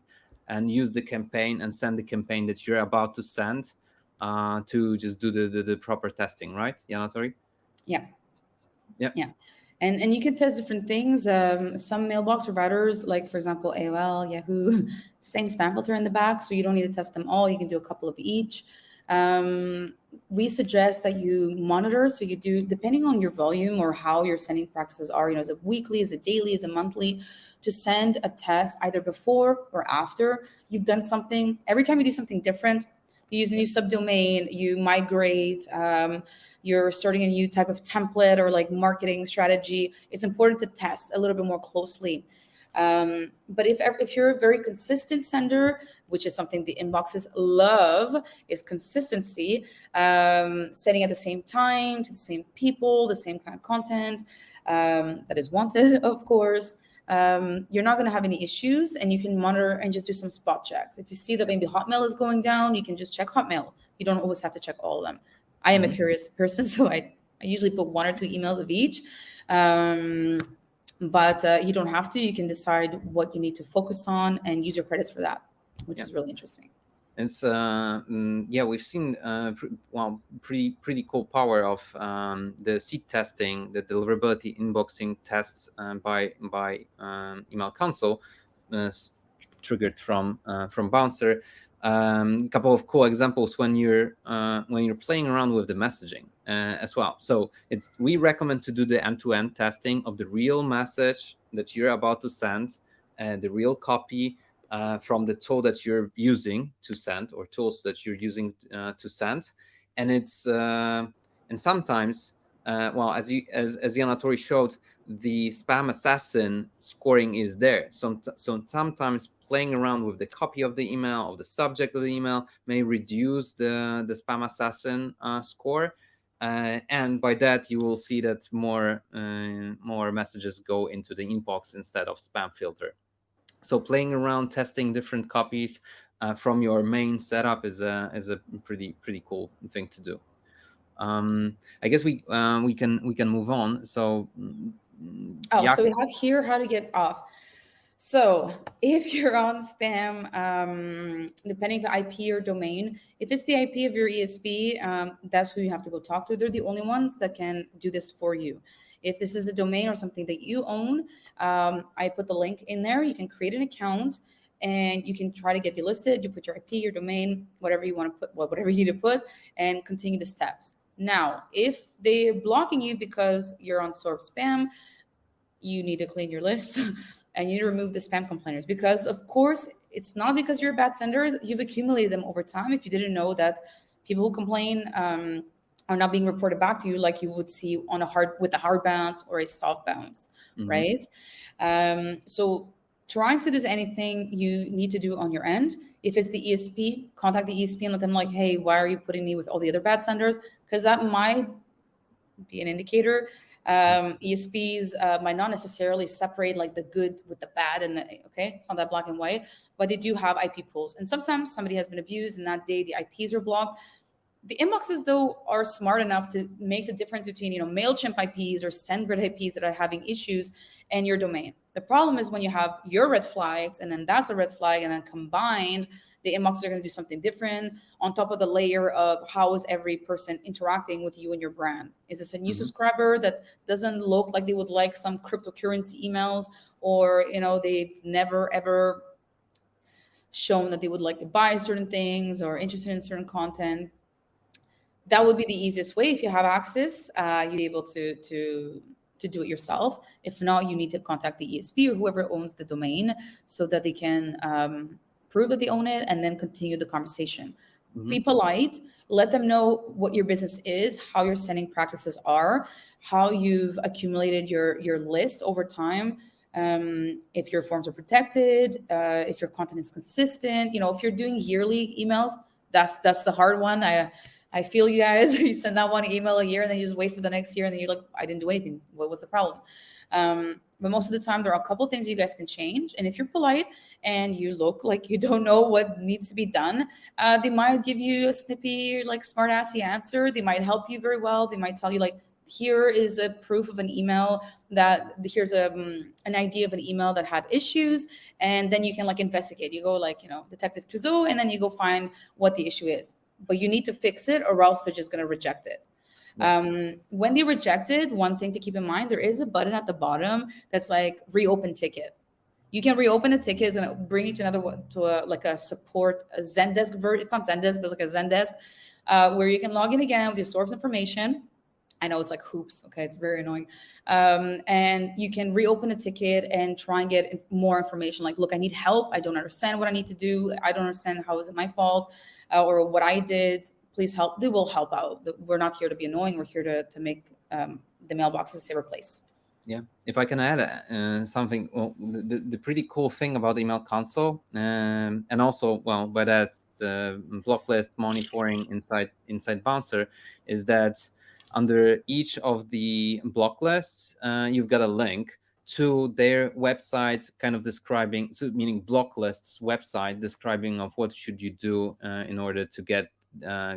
and use the campaign and send the campaign that you're about to send to just do the proper testing, right, Yanatori? Yeah. And you can test different things. Some mailbox providers, like for example AOL, Yahoo, same spam filter in the back, so you don't need to test them all. You can do a couple of each. We suggest that you monitor, so you do, depending on your volume or how your sending practices are, is it weekly, is it daily, is it monthly, to send a test either before or after you've done something. Every time you do something different, you use a new subdomain, you migrate, you're starting a new type of template or like marketing strategy, it's important to test a little bit more closely. But if you're a very consistent sender, which is something the inboxes love, is consistency, sending at the same time to the same people, the same kind of content that is wanted, of course, you're not going to have any issues, and you can monitor and just do some spot checks. If you see that maybe Hotmail is going down, you can just check Hotmail. You don't always have to check all of them. I am a curious person, so I usually put 1 or 2 emails of each. But you don't have to. You can decide what you need to focus on and use your credits for that, which is really interesting. It's we've seen pretty cool power of the seed testing, the deliverability inboxing tests by email console, triggered from Bouncer. A couple of cool examples when you're playing around with the messaging as well. So we recommend to do the end-to-end testing of the real message that you're about to send, the real copy from the tool that you're using to send, or tools that you're using to send. And it's and sometimes as Yanatori showed, the spam assassin scoring is there. So sometimes playing around with the copy of the email, of the subject of the email, may reduce the spam assassin score. And by that, you will see that more messages go into the inbox instead of spam filter. So playing around, testing different copies from your main setup is a pretty cool thing to do. I guess we can move on. So so we have here how to get off. So if you're on spam, depending on IP or domain, if it's the IP of your ESP, that's who you have to go talk to. They're the only ones that can do this for you. If this is a domain or something that you own, I put the link in there. You can create an account and you can try to get delisted. You put your IP, your domain, whatever you want to put, whatever you need to put, and continue the steps. Now, if they're blocking you because you're on sort of spam, you need to clean your list and you need to remove the spam complainers, because of course It's not because you're a bad sender. You've accumulated them over time. If you didn't know that people who complain are not being reported back to you, like you would see on with a hard bounce or a soft bounce, right? So try and see if there's anything you need to do on your end. If it's the ESP, contact the ESP and let them like, hey, why are you putting me with all the other bad senders? Because that might be an indicator. ESPs might not necessarily separate like the good with the bad, and okay, it's not that black and white, but they do have IP pools. And sometimes somebody has been abused, and that day the IPs are blocked. The inboxes, though, are smart enough to make the difference between, MailChimp IPs or SendGrid IPs that are having issues and your domain. The problem is when you have your red flags and then that's a red flag, and then combined, the inboxes are going to do something different on top of the layer of how is every person interacting with you and your brand. Is this a new subscriber that doesn't look like they would like some cryptocurrency emails, or, they've never, ever shown that they would like to buy certain things or interested in certain content? That would be the easiest way. If you have access, you'd be able to do it yourself. If not, you need to contact the ESP or whoever owns the domain so that they can prove that they own it and then continue the conversation. Be polite. Let them know what your business is, how your sending practices are, how you've accumulated your list over time. If your forms are protected, if your content is consistent, if you're doing yearly emails, that's the hard one. I feel you guys. You send out one email a year and then you just wait for the next year and then you're like, I didn't do anything. What was the problem? But most of the time, there are a couple of things you guys can change. And if you're polite and you look like you don't know what needs to be done, they might give you a snippy, like smart assy answer. They might help you very well. They might tell you like, here is a proof of an email here's an idea of an email that had issues. And then you can like investigate. You go like, Detective Clouseau, and then you go find what the issue is. But you need to fix it or else they're just going to reject it. When they reject it, one thing to keep in mind, there is a button at the bottom that's like reopen ticket. You can reopen the ticket. It's going to bring you to another one, to a support, a Zendesk version. It's not Zendesk, but it's like a Zendesk where you can log in again with your source information. I know it's like hoops. Okay. It's very annoying. And you can reopen the ticket and try and get more information. Like, look, I need help. I don't understand what I need to do. I don't understand how is it my fault or what I did. Please help. They will help out. We're not here to be annoying. We're here to make the mailbox a safer place. Yeah, if I can add something, well, the pretty cool thing about email console, and also, well, by that block list monitoring inside Bouncer, is that under each of the block lists, you've got a link to their website, kind of describing, so meaning block lists website describing of what should you do in order to get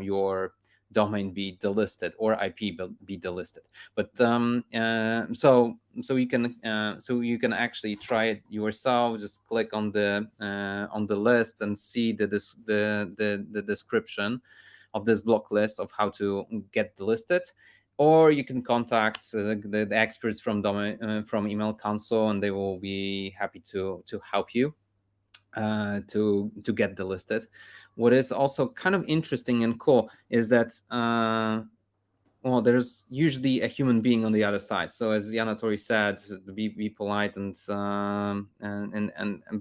your domain be delisted or IP be delisted. But so you can actually try it yourself. Just click on the list and see the description of this block list of how to get delisted. Or you can contact the experts from Email Console, and they will be happy to help you to get delisted. What is also kind of interesting and cool is that well, there's usually a human being on the other side. So as Yana Tori said, be polite and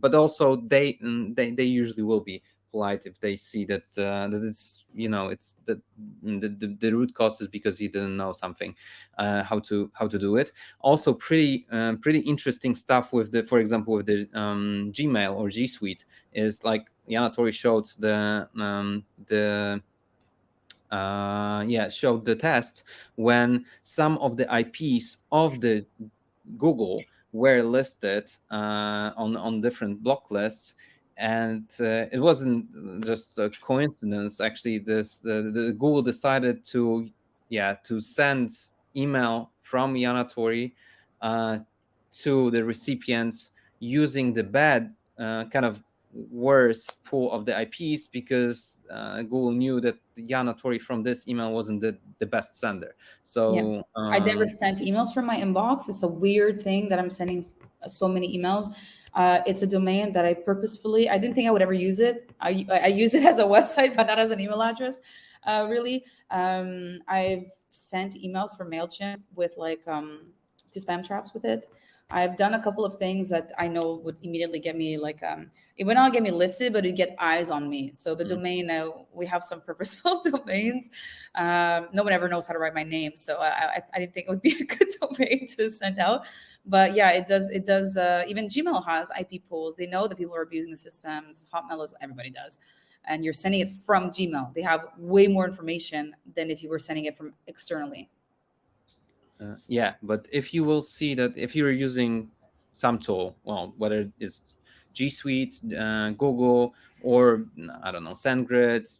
but also they usually will be polite if they see that that it's it's the root cause is because you didn't know something how to do it. Also pretty interesting stuff with for example with the Gmail or G Suite is like Yana Tori showed showed the test when some of the IPs of the Google were listed on different block lists. And it wasn't just a coincidence. Actually, the Google decided to send email from Yana Tori to the recipients using the bad kind of worse pool of the IPs, because Google knew that Yana Tori from this email wasn't the best sender. So I never sent emails from my inbox. It's a weird thing that I'm sending so many emails. It's a domain that I didn't think I would ever use it. I use it as a website, but not as an email address, really. I've sent emails from MailChimp with like to spam traps with it. I've done a couple of things that I know would immediately get me like it would not get me listed, but it would get eyes on me. So the domain, we have some purposeful domains. No one ever knows how to write my name, so I didn't think it would be a good domain to send out. But yeah, it does. It does. Even Gmail has IP pools. They know that people are abusing the systems. Hotmail is, everybody does. And you're sending it from Gmail. They have way more information than if you were sending it from externally. Yeah, but if you will see that if you're using some tool, well, whether it's G Suite, Google, or I don't know, SendGrid,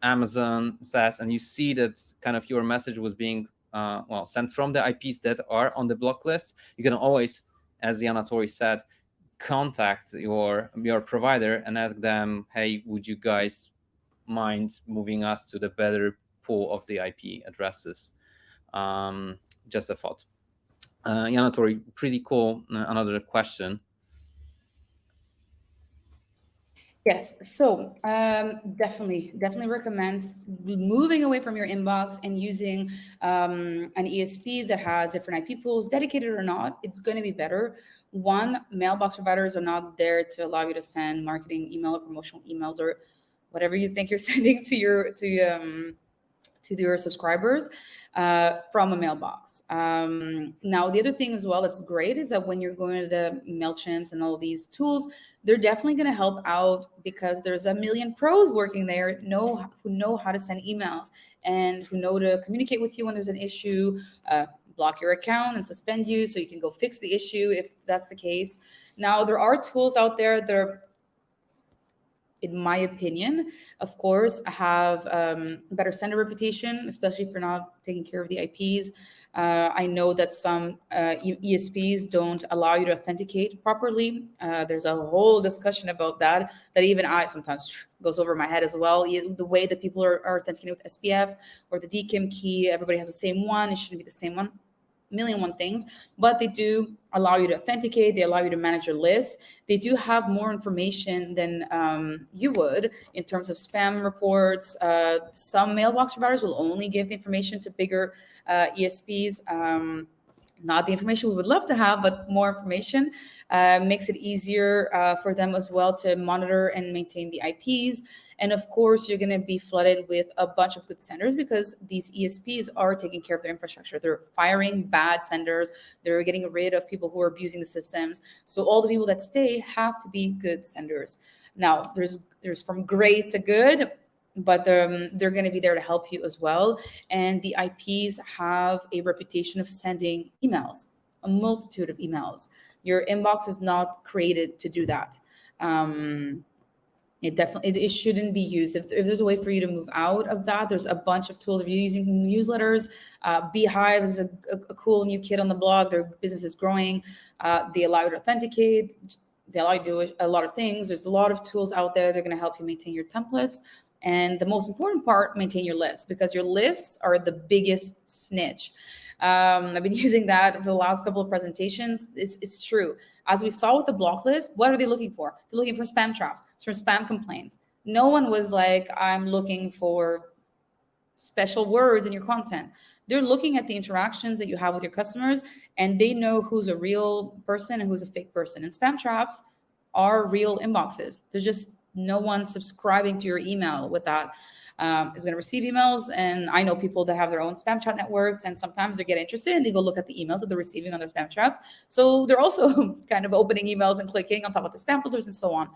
Amazon, SaaS, and you see that kind of your message was being sent from the IPs that are on the block list, you can always, as Anatori said, contact your provider and ask them, hey, would you guys mind moving us to the better pool of the IP addresses? Just a thought. Anatori, pretty cool. Another question. Yes, so definitely recommend moving away from your inbox and using an ESP that has different IP pools, dedicated or not. It's going to be better. One, mailbox providers are not there to allow you to send marketing email or promotional emails or whatever you think you're sending to your subscribers from a mailbox. Now, the other thing as well that's great is that when you're going to the MailChimps and all of these tools, they're definitely going to help out because there's a million pros working there who know how to send emails and who know to communicate with you when there's an issue, block your account and suspend you so you can go fix the issue if that's the case. Now, there are tools out there that are, in my opinion, of course, have better sender reputation, especially if you're not taking care of the IPs. I know that some ESPs don't allow you to authenticate properly. There's a whole discussion about that even I sometimes goes over my head as well. The way that people are authenticating with SPF or the DKIM key, everybody has the same one. It shouldn't be the same one. Million and one things, but they do allow you to authenticate. They allow you to manage your list. They do have more information than you would in terms of spam reports. Some mailbox providers will only give the information to bigger ESPs. Not the information we would love to have, but more information makes it easier for them as well to monitor and maintain the IPs. And of course, you're going to be flooded with a bunch of good senders because these ESPs are taking care of their infrastructure. They're firing bad senders. They're getting rid of people who are abusing the systems. So all the people that stay have to be good senders. Now, there's from great to good, but they're going to be there to help you as well. And the IPs have a reputation of sending emails, a multitude of emails. Your inbox is not created to do that. It shouldn't be used. If there's a way for you to move out of that, there's a bunch of tools. If you're using newsletters, Beehive is a cool new kid on the blog. Their business is growing. They allow you to authenticate. They allow you to do a lot of things. There's a lot of tools out there. They're going to help you maintain your templates. And the most important part, maintain your list, because your lists are the biggest snitch. I've been using that for the last couple of presentations. It's true. As we saw with the block list, what are they looking for? They're looking for spam traps, for spam complaints. No one was like, I'm looking for special words in your content. They're looking at the interactions that you have with your customers, and they know who's a real person and who's a fake person. And spam traps are real inboxes. There's just no one subscribing to your email with that is going to receive emails. And I know people that have their own spam chat networks, and sometimes they get interested and they go look at the emails that they're receiving on their spam traps. So they're also kind of opening emails and clicking on top of the spam filters and so on.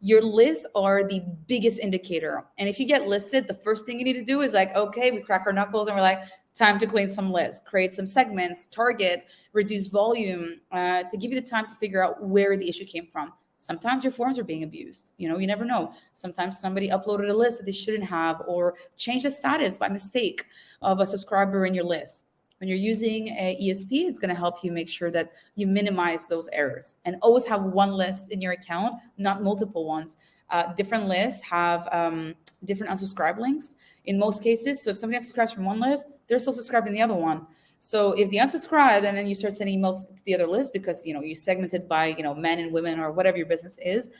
Your lists are the biggest indicator. And if you get listed, the first thing you need to do is like, okay, we crack our knuckles and we're like, time to clean some lists, create some segments, target, reduce volume, to give you the time to figure out where the issue came from. Sometimes your forms are being abused. You never know. Sometimes somebody uploaded a list that they shouldn't have, or changed the status by mistake of a subscriber in your list. When you're using a ESP, it's going to help you make sure that you minimize those errors, and always have one list in your account, not multiple ones. Different lists have different unsubscribe links in most cases. So if somebody unsubscribes from one list, they're still subscribed in the other one. So if they unsubscribe and then you start sending emails to the other list because, you segmented by, men and women or whatever your business is,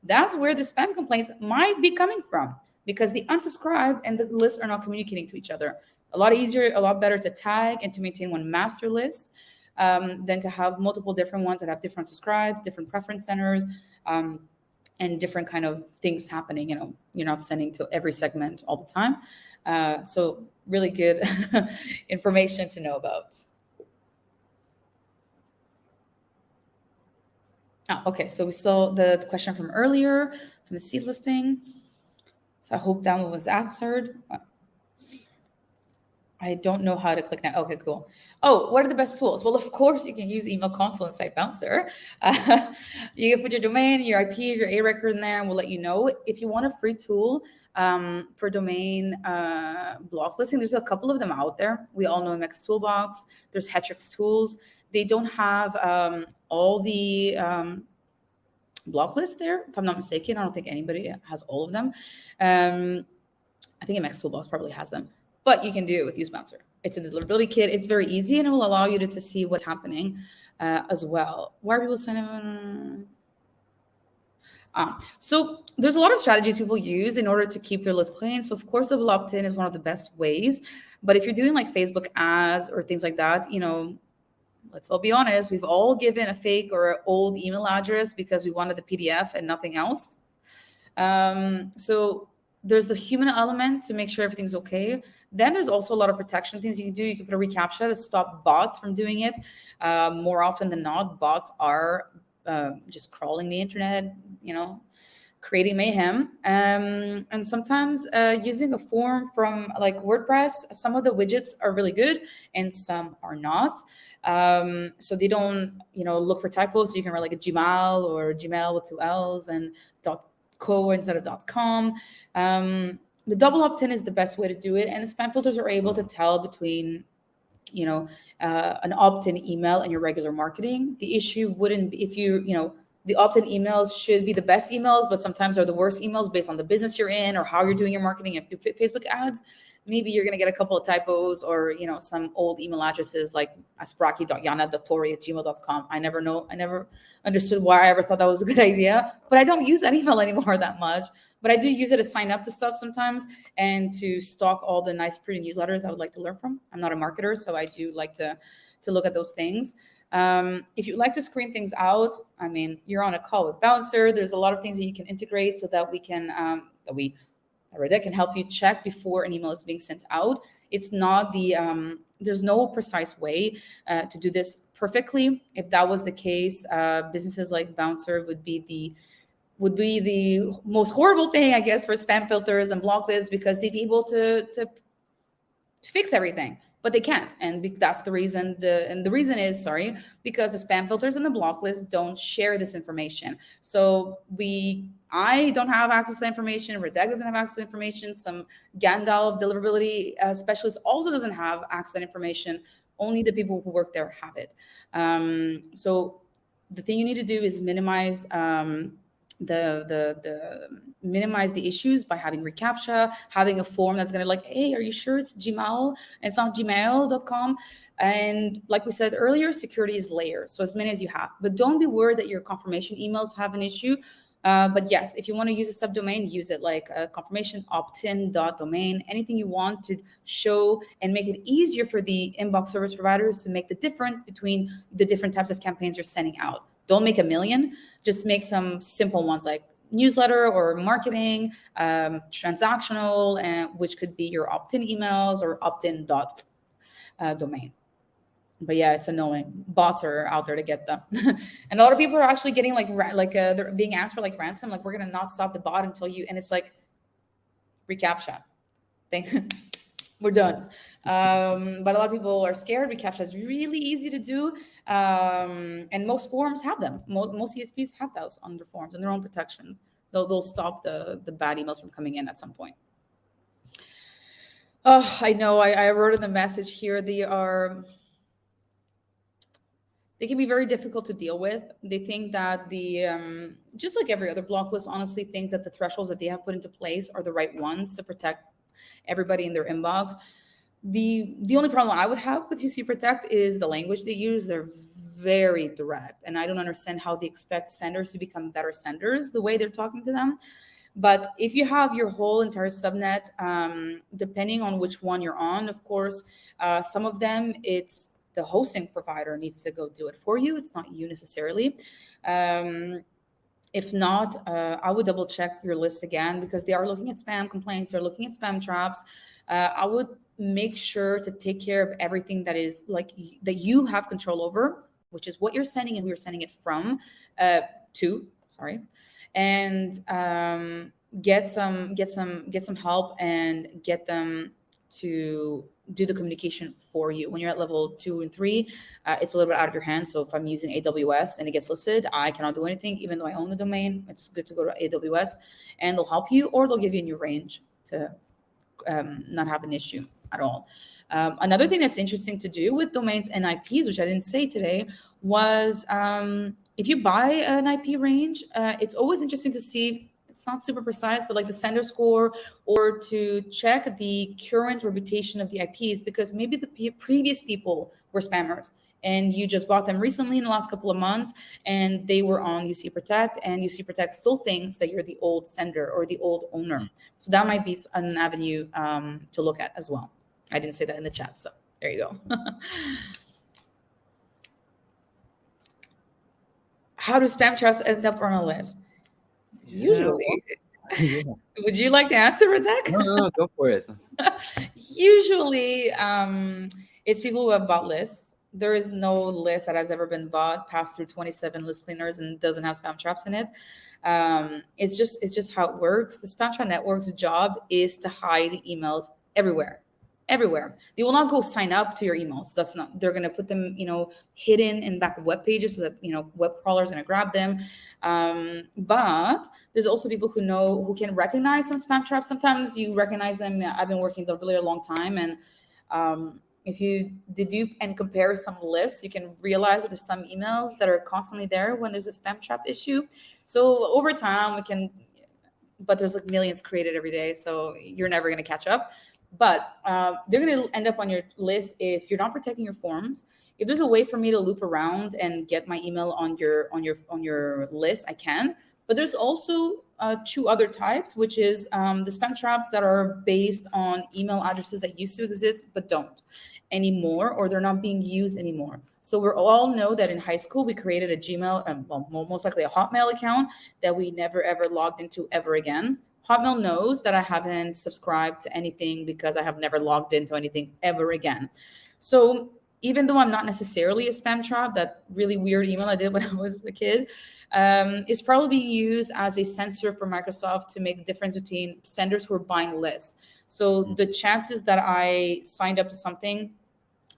that's where the spam complaints might be coming from, because the unsubscribed and the lists are not communicating to each other. A lot easier, a lot better to tag and to maintain one master list. than to have multiple different ones that have different subscribe, different preference centers, and different kind of things happening. You're not sending to every segment all the time. So really good information to know about. Okay, so we saw the question from earlier from the seed listing. So I hope that one was answered. I don't know how to click now. Okay, cool. Oh, what are the best tools? Well, of course, you can use Email Console and Site Bouncer. You can put your domain, your IP, your A record in there, and we'll let you know. If you want a free tool for domain block listing, there's a couple of them out there. We all know MX Toolbox. There's Hetrix Tools. They don't have all the block list there, if I'm not mistaken. I don't think anybody has all of them. I think MX Toolbox probably has them. But you can do it with Use Bouncer. It's a deliverability kit. It's very easy, and it will allow you to see what's happening as well. Why are people signing up? So there's a lot of strategies people use in order to keep their list clean. So of course, double opt-in is one of the best ways. But if you're doing like Facebook ads or things like that, let's all be honest, we've all given a fake or an old email address because we wanted the PDF and nothing else. So there's the human element to make sure everything's okay. Then there's also a lot of protection things you can do. You can put a reCAPTCHA to stop bots from doing it. More often than not, bots are just crawling the internet, creating mayhem. And sometimes using a form from like WordPress, some of the widgets are really good and some are not. So they don't, look for typos. So you can write like a Gmail or Gmail with 2 L's and .co instead of .com. The double opt-in is the best way to do it. And the spam filters are able to tell between, an opt-in email and your regular marketing. The issue wouldn't be if the opt-in emails should be the best emails, but sometimes are the worst emails based on the business you're in or how you're doing your marketing. If you do Facebook ads, maybe you're going to get a couple of typos or, some old email addresses like aspraki.yana.tori@gmail.com. I never understood why I ever thought that was a good idea, but I don't use that email anymore that much. But I do use it to sign up to stuff sometimes and to stalk all the nice pretty newsletters I would like to learn from. I'm not a marketer, so I do like to look at those things. If you'd like to screen things out, you're on a call with Bouncer. There's a lot of things that you can integrate so that we can that can help you check before an email is being sent out. It's not there's no precise way to do this perfectly. If that was the case, businesses like Bouncer would be the most horrible thing, I guess, for spam filters and block lists, because they'd be able to fix everything, but they can't. And that's the reason. The reason is, because the spam filters and the block list don't share this information. So I don't have access to the information. Redeg doesn't have access to the information. Some Gandalf deliverability specialist also doesn't have access to that information. Only the people who work there have it. So the thing you need to do is minimize minimize the issues by having reCAPTCHA, having a form that's going to hey, are you sure it's Gmail and it's not gmail.com? And like we said earlier, security is layers, so as many as you have. But don't be worried that your confirmation emails have an issue. But yes, if you want to use a subdomain, use it like a confirmation opt-in.domain, anything you want to show and make it easier for the inbox service providers to make the difference between the different types of campaigns you're sending out. Don't make a million, just make some simple ones like newsletter or marketing, transactional, and which could be your opt-in emails or opt-in domain. But yeah, it's annoying. Bots are out there to get them. And a lot of people are actually getting they're being asked for ransom. We're going to not stop the bot until you, and it's reCAPTCHA. We're done. But a lot of people are scared. reCAPTCHA is really easy to do. And most forums have them. Most CSPs have those on their forums and their own protections. They'll stop the bad emails from coming in at some point. Oh, I know. I wrote in the message here. They can be very difficult to deal with. They think that just like every other block list, honestly, thinks that the thresholds that they have put into place are the right ones to protect everybody in their inbox. The only problem I would have with UC Protect is the language they use. They're very direct, and I don't understand how they expect senders to become better senders the way they're talking to them. But if you have your whole entire subnet, depending on which one you're on, of course, some of them it's the hosting provider needs to go do it for you. It's not you necessarily. If not, I would double check your list again, because they are looking at spam complaints, they're looking at spam traps. I would make sure to take care of everything that is like that you have control over, which is what you're sending and who you're sending it from, to. Sorry, and get some help and get them to do the communication for you. When you're at level 2 and 3, it's a little bit out of your hands. So if I'm using AWS and it gets listed, I cannot do anything, even though I own the domain. It's good to go to AWS, and they'll help you, or they'll give you a new range to not have an issue at all. Another thing that's interesting to do with domains and IPs, which I didn't say today, was if you buy an IP range, it's always interesting to see. It's not super precise, but like the sender score, or to check the current reputation of the IPs, because maybe the previous people were spammers and you just bought them recently in the last couple of months, and they were on UC Protect, and UC Protect still thinks that you're the old sender or the old owner. So that might be an avenue to look at as well. I didn't say that in the chat, so there you go. How do spam traps end up on a list? Usually. Yeah. Would you like to answer, Radek? No, go for it. Usually, it's people who have bought lists. There is no list that has ever been bought, passed through 27 list cleaners, and doesn't have spam traps in it. It's just how it works. The spam trap network's job is to hide emails everywhere. They will not go sign up to your emails. That's not. They're going to put them, hidden in back of web pages, so that web crawlers are going to grab them. But there's also people who can recognize some spam traps. Sometimes you recognize them. I've been working a really long time, and if you dedupe and compare some lists, you can realize that there's some emails that are constantly there when there's a spam trap issue. So over time, but there's like millions created every day, so you're never going to catch up. But they're going to end up on your list if you're not protecting your forms. If there's a way for me to loop around and get my email on your list, I can. But there's also two other types, which is the spam traps that are based on email addresses that used to exist but don't anymore, or they're not being used anymore. So we all know that in high school we created a Gmail, most likely a Hotmail account that we never ever logged into ever again. Hotmail knows that I haven't subscribed to anything because I have never logged into anything ever again. So even though I'm not necessarily a spam trap, that really weird email I did when I was a kid is probably being used as a sensor for Microsoft to make the difference between senders who are buying lists. So the chances that I signed up to something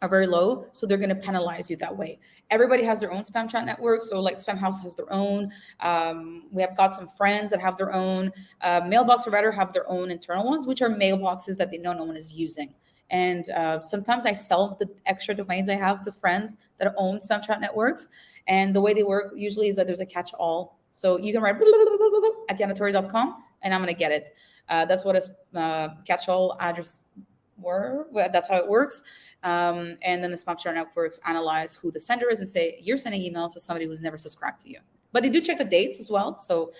are very low, so they're going to penalize you that way. Everybody has their own spam trap network, so like Spam House has their own. We have got some friends that have their own. Mailbox Provider have their own internal ones, which are mailboxes that they know no one is using. And sometimes I sell the extra domains I have to friends that own spam trap networks. And the way they work usually is that there's a catch-all. So you can write at janitori.com, and I'm going to get it. That's what a catch-all address were. That's how it works. And then the spam trap networks analyze who the sender is and say, you're sending emails to somebody who's never subscribed to you. But they do check the dates as well. So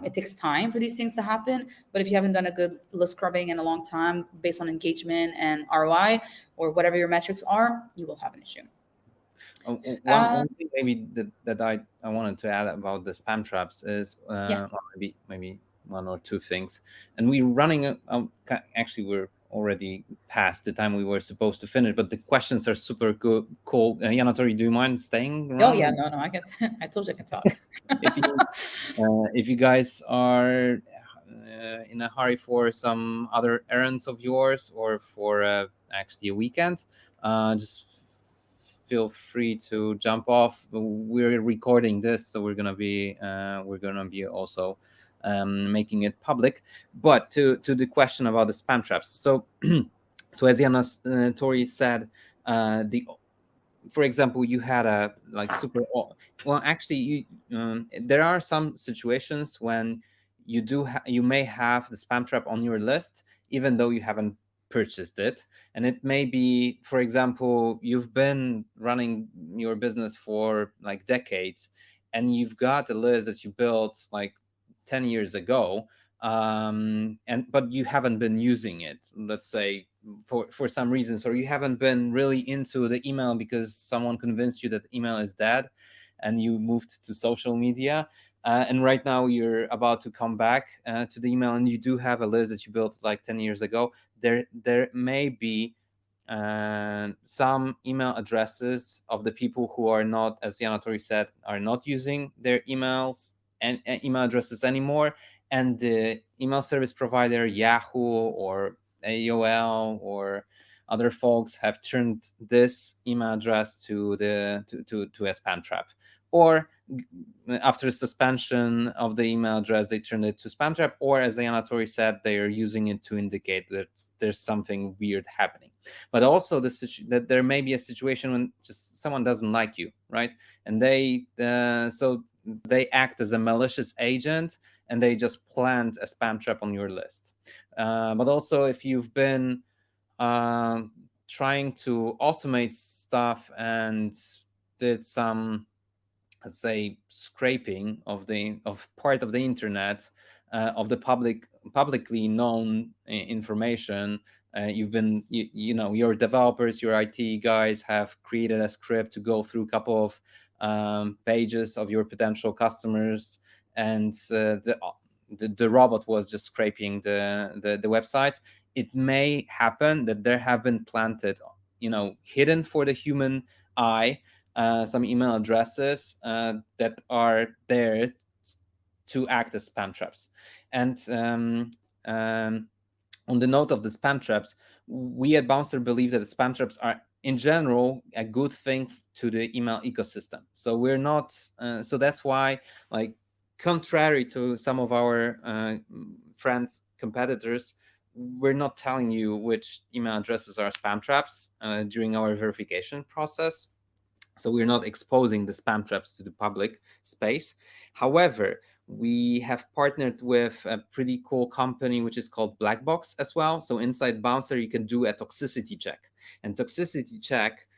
it takes time for these things to happen. But if you haven't done a good list scrubbing in a long time based on engagement and ROI or whatever your metrics are, you will have an issue. One thing maybe that I wanted to add about the spam traps is Yes. maybe one or two things. And we're running, actually we're already past the time we were supposed to finish, but the questions are super cool. Yana Tori, do you mind staying around? Oh yeah, no, I can. I told you I can talk. if you guys are in a hurry for some other errands of yours or for actually a weekend, just feel free to jump off. We're recording this, so we're gonna be also making it public. But to the question about the spam traps, so as Yana Tori said, for example, you had a super well. Actually, there are some situations when you may have the spam trap on your list, even though you haven't purchased it. And it may be, for example, you've been running your business for decades, and you've got a list that you built 10 years ago, but you haven't been using it, let's say for some reasons, or you haven't been really into the email because someone convinced you that email is dead and you moved to social media, and right now you're about to come back to the email, and you do have a list that you built like 10 years ago, there may be some email addresses of the people who are not, as Yanatori said, are not using their emails and email addresses anymore, and the email service provider Yahoo or AOL or other folks have turned this email address to a spam trap, or after suspension of the email address they turned it to spam trap, or as Yanatori said, they are using it to indicate that there's something weird happening. But also that there may be a situation when just someone doesn't like you, right? And they so they act as a malicious agent and they just plant a spam trap on your list. But also if you've been trying to automate stuff and did some, let's say, scraping of part of the internet, of the publicly known information, you've been your developers, your IT guys have created a script to go through a couple of pages of your potential customers, and the robot was just scraping the websites. It may happen that there have been planted, hidden for the human eye, some email addresses that are there to act as spam traps. And on the note of the spam traps, we at Bouncer believe that the spam traps are in general a good thing to the email ecosystem. So we're not, so that's why, like, contrary to some of our friends, competitors, we're not telling you which email addresses are spam traps during our verification process. So we're not exposing the spam traps to the public space. However, we have partnered with a pretty cool company which is called Blackbox as well. So inside Bouncer, you can do a toxicity check. And toxicity check,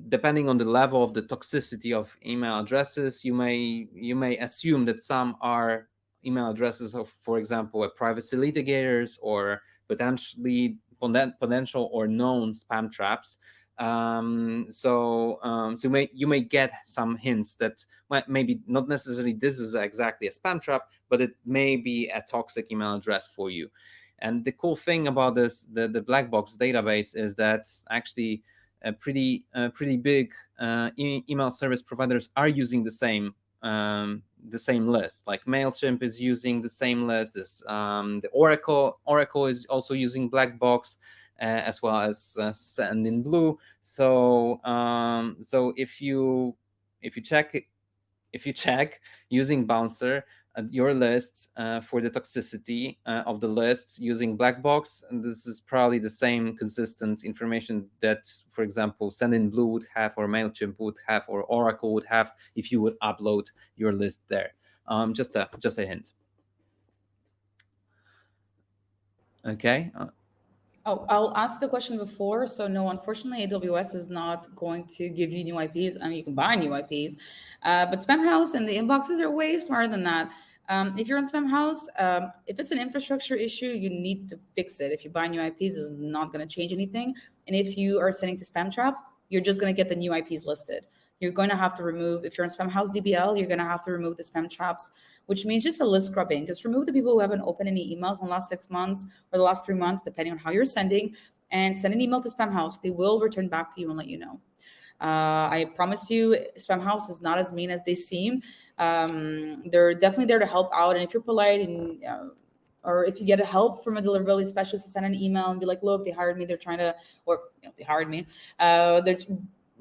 depending on the level of the toxicity of email addresses, you may assume that some are email addresses of, for example, privacy litigators or potential or known spam traps. So you may get some hints that maybe not necessarily this is exactly a spam trap, but it may be a toxic email address for you. And the cool thing about this, the black box database, is that actually pretty big email service providers are using the same list. Like MailChimp is using the same list. The Oracle is also using black box, as well as Sendinblue. So if you check using Bouncer your list for the toxicity of the list using black box, and this is probably the same consistent information that, for example, Sendinblue would have, or MailChimp would have, or Oracle would have if you would upload your list there. Just a hint. Okay. Oh, I'll ask the question before. So no, unfortunately, AWS is not going to give you new IPs. I mean, you can buy new IPs, but Spamhaus and the inboxes are way smarter than that. If you're on Spamhaus, if it's an infrastructure issue, you need to fix it. If you buy new IPs, it's not going to change anything. And if you are sending to spam traps, you're just going to get the new IPs listed. You're going to have to remove, if you're on Spamhaus DBL, you're going to have to remove the spam traps, which means just a list scrubbing. Just remove the people who haven't opened any emails in the last 6 months or the last 3 months, depending on how you're sending, and send an email to Spamhaus. They will return back to you and let you know. I promise you, Spamhaus is not as mean as they seem. They're definitely there to help out. And if you're polite and or if you get a help from a deliverability specialist to send an email and be like, look, they hired me, they're trying to, or they hired me, they're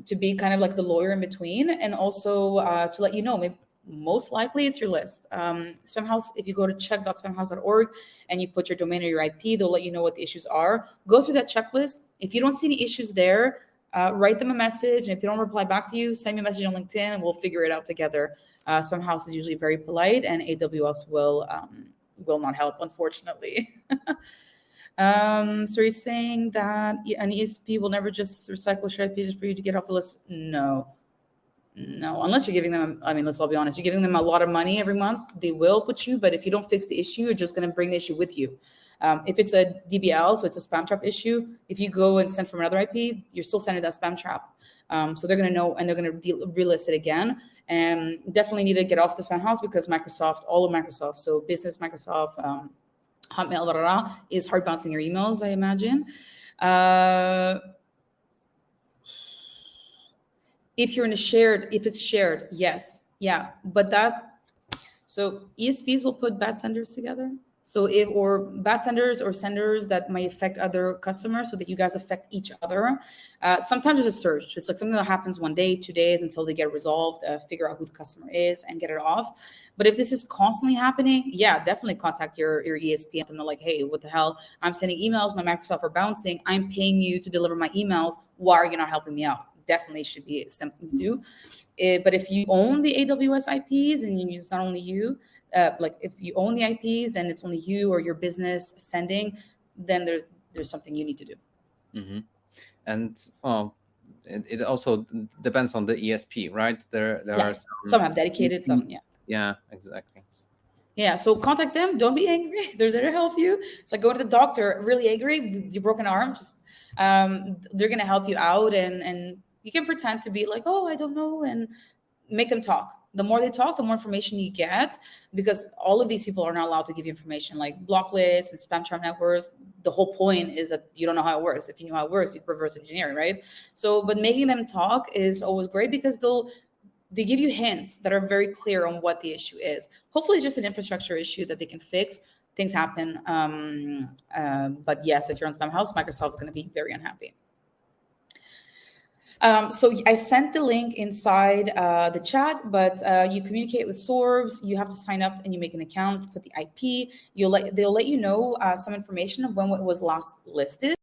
to be kind of like the lawyer in between, and also to let you know, maybe most likely it's your list. Spamhaus, if you go to check.spamhaus.org and you put your domain or your IP, they'll let you know what the issues are. Go through that checklist. If you don't see any issues there, write them a message. And if they don't reply back to you, send me a message on LinkedIn and we'll figure it out together. Spamhaus is usually very polite, and AWS will not help, unfortunately. So you're saying that an ESP will never just recycle shared pages for you to get off the list? No. No, unless you're giving them, I mean, let's all be honest, you're giving them a lot of money every month, they will put you, but if you don't fix the issue, you're just going to bring the issue with you. If it's a DBL, so it's a spam trap issue, if you go and send from another IP, you're still sending that spam trap. So they're going to know, and they're going to relist it again. And definitely need to get off the spam house, because Microsoft, all of Microsoft, so business Microsoft, Hotmail, blah, blah, blah, is hard bouncing your emails, I imagine. If you're in a shared, if it's shared, yes, yeah, but so ESPs will put bad senders together. So or bad senders or senders that might affect other customers, so that you guys affect each other. Sometimes there's a surge. It's like something that happens 1 day, 2 days, until they get resolved, figure out who the customer is and get it off. But if this is constantly happening, yeah, definitely contact your ESP and them. Like, hey, what the hell? I'm sending emails, my Microsoft are bouncing. I'm paying you to deliver my emails. Why are you not helping me out? Definitely should be something to do. But if you own the AWS IPs, and it's not only you, like if you own the IPs and it's only you or your business sending, then there's something you need to do. Mm-hmm. And it also depends on the ESP, right? There are some have dedicated, ESP, some yeah, exactly. Yeah, so contact them. Don't be angry. They're there to help you. It's like going to the doctor, really angry, you broke an arm. Just they're gonna help you out, and you can pretend to be like, oh, I don't know, and make them talk. The more they talk, the more information you get, because all of these people are not allowed to give you information, like block lists and spam trap networks. The whole point is that you don't know how it works. If you knew how it works, you'd reverse engineer, right? So, but making them talk is always great, because they give you hints that are very clear on what the issue is. Hopefully it's just an infrastructure issue that they can fix. Things happen. But yes, if you're on spam house, Microsoft's going to be very unhappy. So I sent the link inside the chat, but you communicate with Sorbs. You have to sign up and you make an account, put the IP. They'll let you know some information of when it was last listed.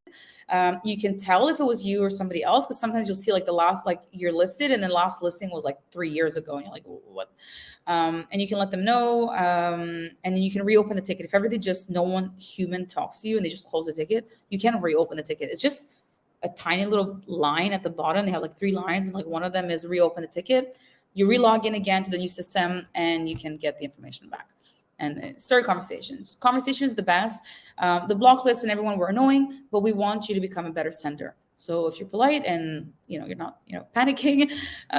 You can tell if it was you or somebody else, because sometimes you'll see like the last, like you're listed and the last listing was like 3 years ago, and you're like, what? And you can let them know, and then you can reopen the ticket. If ever no one human talks to you and they just close the ticket, you can reopen the ticket. It's just a tiny little line at the bottom. They have like 3 lines, and like one of them is reopen the ticket. You relog in again to the new system, and you can get the information back and start conversations. Conversation is the best. The block list and everyone were annoying, but we want you to become a better sender. So if you're polite and you're not panicking,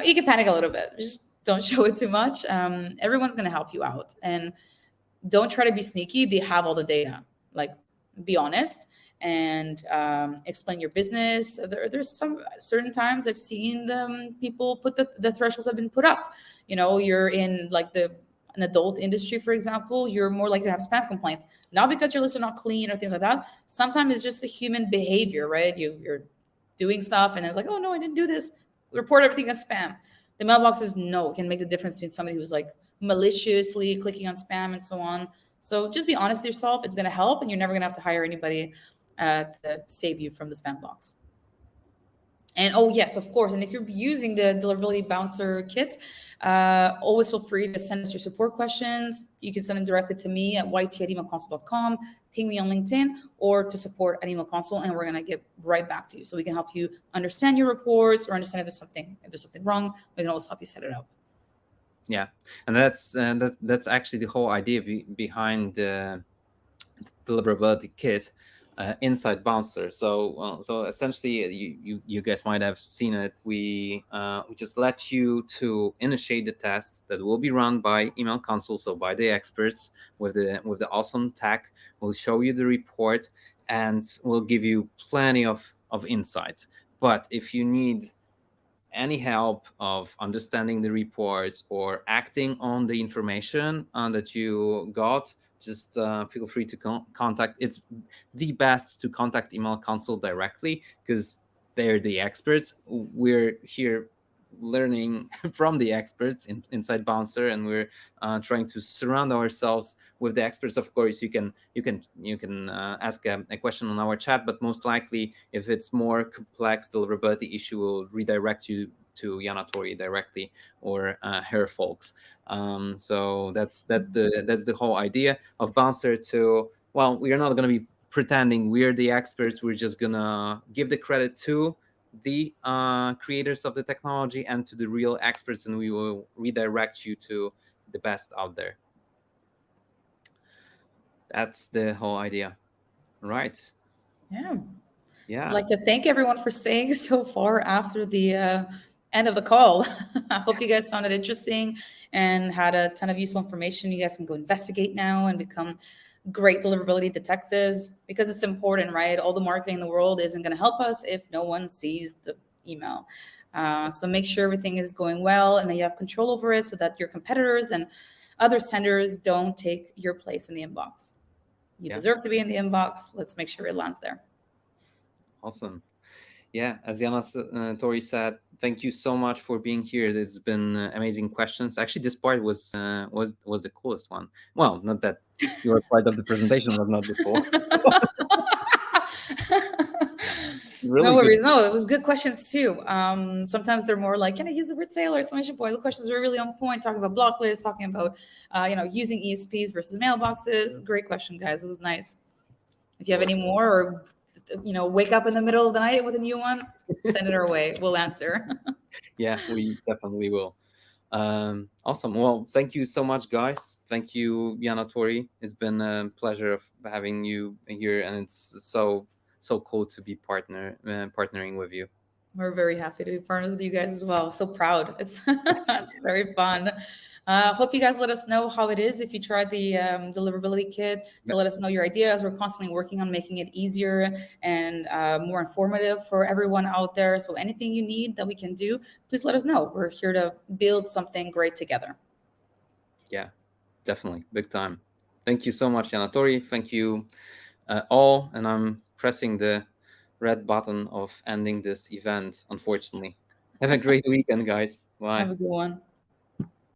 you can panic a little bit. Just don't show it too much. Everyone's going to help you out, and don't try to be sneaky. They have all the data. Like, be honest and explain your business. There's some certain times I've seen people put the thresholds have been put up. You're in like an adult industry, for example, you're more likely to have spam complaints, not because your lists are not clean or things like that. Sometimes it's just a human behavior, right? You're doing stuff and it's like, oh no, I didn't do this. Report everything as spam. The mailboxes can make the difference between somebody who's like maliciously clicking on spam and so on. So just be honest with yourself. It's going to help, and you're never going to have to hire anybody to save you from the spam box. And oh yes, of course. And if you're using the Deliverability Bouncer kit, always feel free to send us your support questions. You can send them directly to me at yt@emailconsole.com, ping me on LinkedIn, or to support@emailconsole, and we're gonna get right back to you. So we can help you understand your reports or understand if there's something wrong. We can always help you set it up. Yeah, and that's actually the whole idea behind the Deliverability kit. Inside Bouncer. So essentially, you guys might have seen it. We just let you to initiate the test that will be run by Email Console, so by the experts with the awesome tech. We'll show you the report and we'll give you plenty of insights. But if you need any help of understanding the reports or acting on the information that you got, just feel free to contact. It's the best to contact Email Console directly, because they're the experts. We're here learning from the experts inside Bouncer, and we're trying to surround ourselves with the experts. Of course, you can ask a question on our chat, but most likely, if it's more complex deliverability issue, we'll redirect you to Yana Tori directly, or her folks. So that's the whole idea of Bouncer. Well, we are not going to be pretending we're the experts. We're just gonna give the credit to the creators of the technology and to the real experts, and we will redirect you to the best out there. That's the whole idea, right? Yeah. Yeah. I'd like to thank everyone for staying so far after the end of the call. I hope you guys found it interesting and had a ton of useful information. You guys can go investigate now and become great deliverability detectives, because it's important, right? All the marketing in the world isn't going to help us if no one sees the email. So make sure everything is going well and that you have control over it, so that your competitors and other senders don't take your place in the inbox. You deserve to be in the inbox. Let's make sure it lands there. Awesome. Yeah, as Jana Tori said, thank you so much for being here. It's been amazing questions. Actually, this part was the coolest one. Well, not that your part of the presentation was not the cool. Really no worries. good. No, it was good questions too. Sometimes they're more like, can I use the word sale or exclamation point? The questions are really on point, talking about block lists, talking about, using ESPs versus mailboxes. Great question, guys. It was nice. If you have any more, or, wake up in the middle of the night with a new one, send it our way. We'll answer. Yeah, we definitely will. Awesome. Well, thank you so much, guys. Thank you, Jana Tori. It's been a pleasure of having you here, and it's so cool to be partnering with you. We're very happy to be partners with you guys as well. So proud. It's it's very fun. Hope you guys let us know how it is if you tried the deliverability kit, to let us know your ideas. We're constantly working on making it easier and more informative for everyone out there. So anything you need that we can do, please let us know. We're here to build something great together. Yeah, definitely. Big time. Thank you so much, Jana Tori. Thank you all. And I'm pressing the red button of ending this event, unfortunately. Have a great weekend, guys. Bye. Have a good one.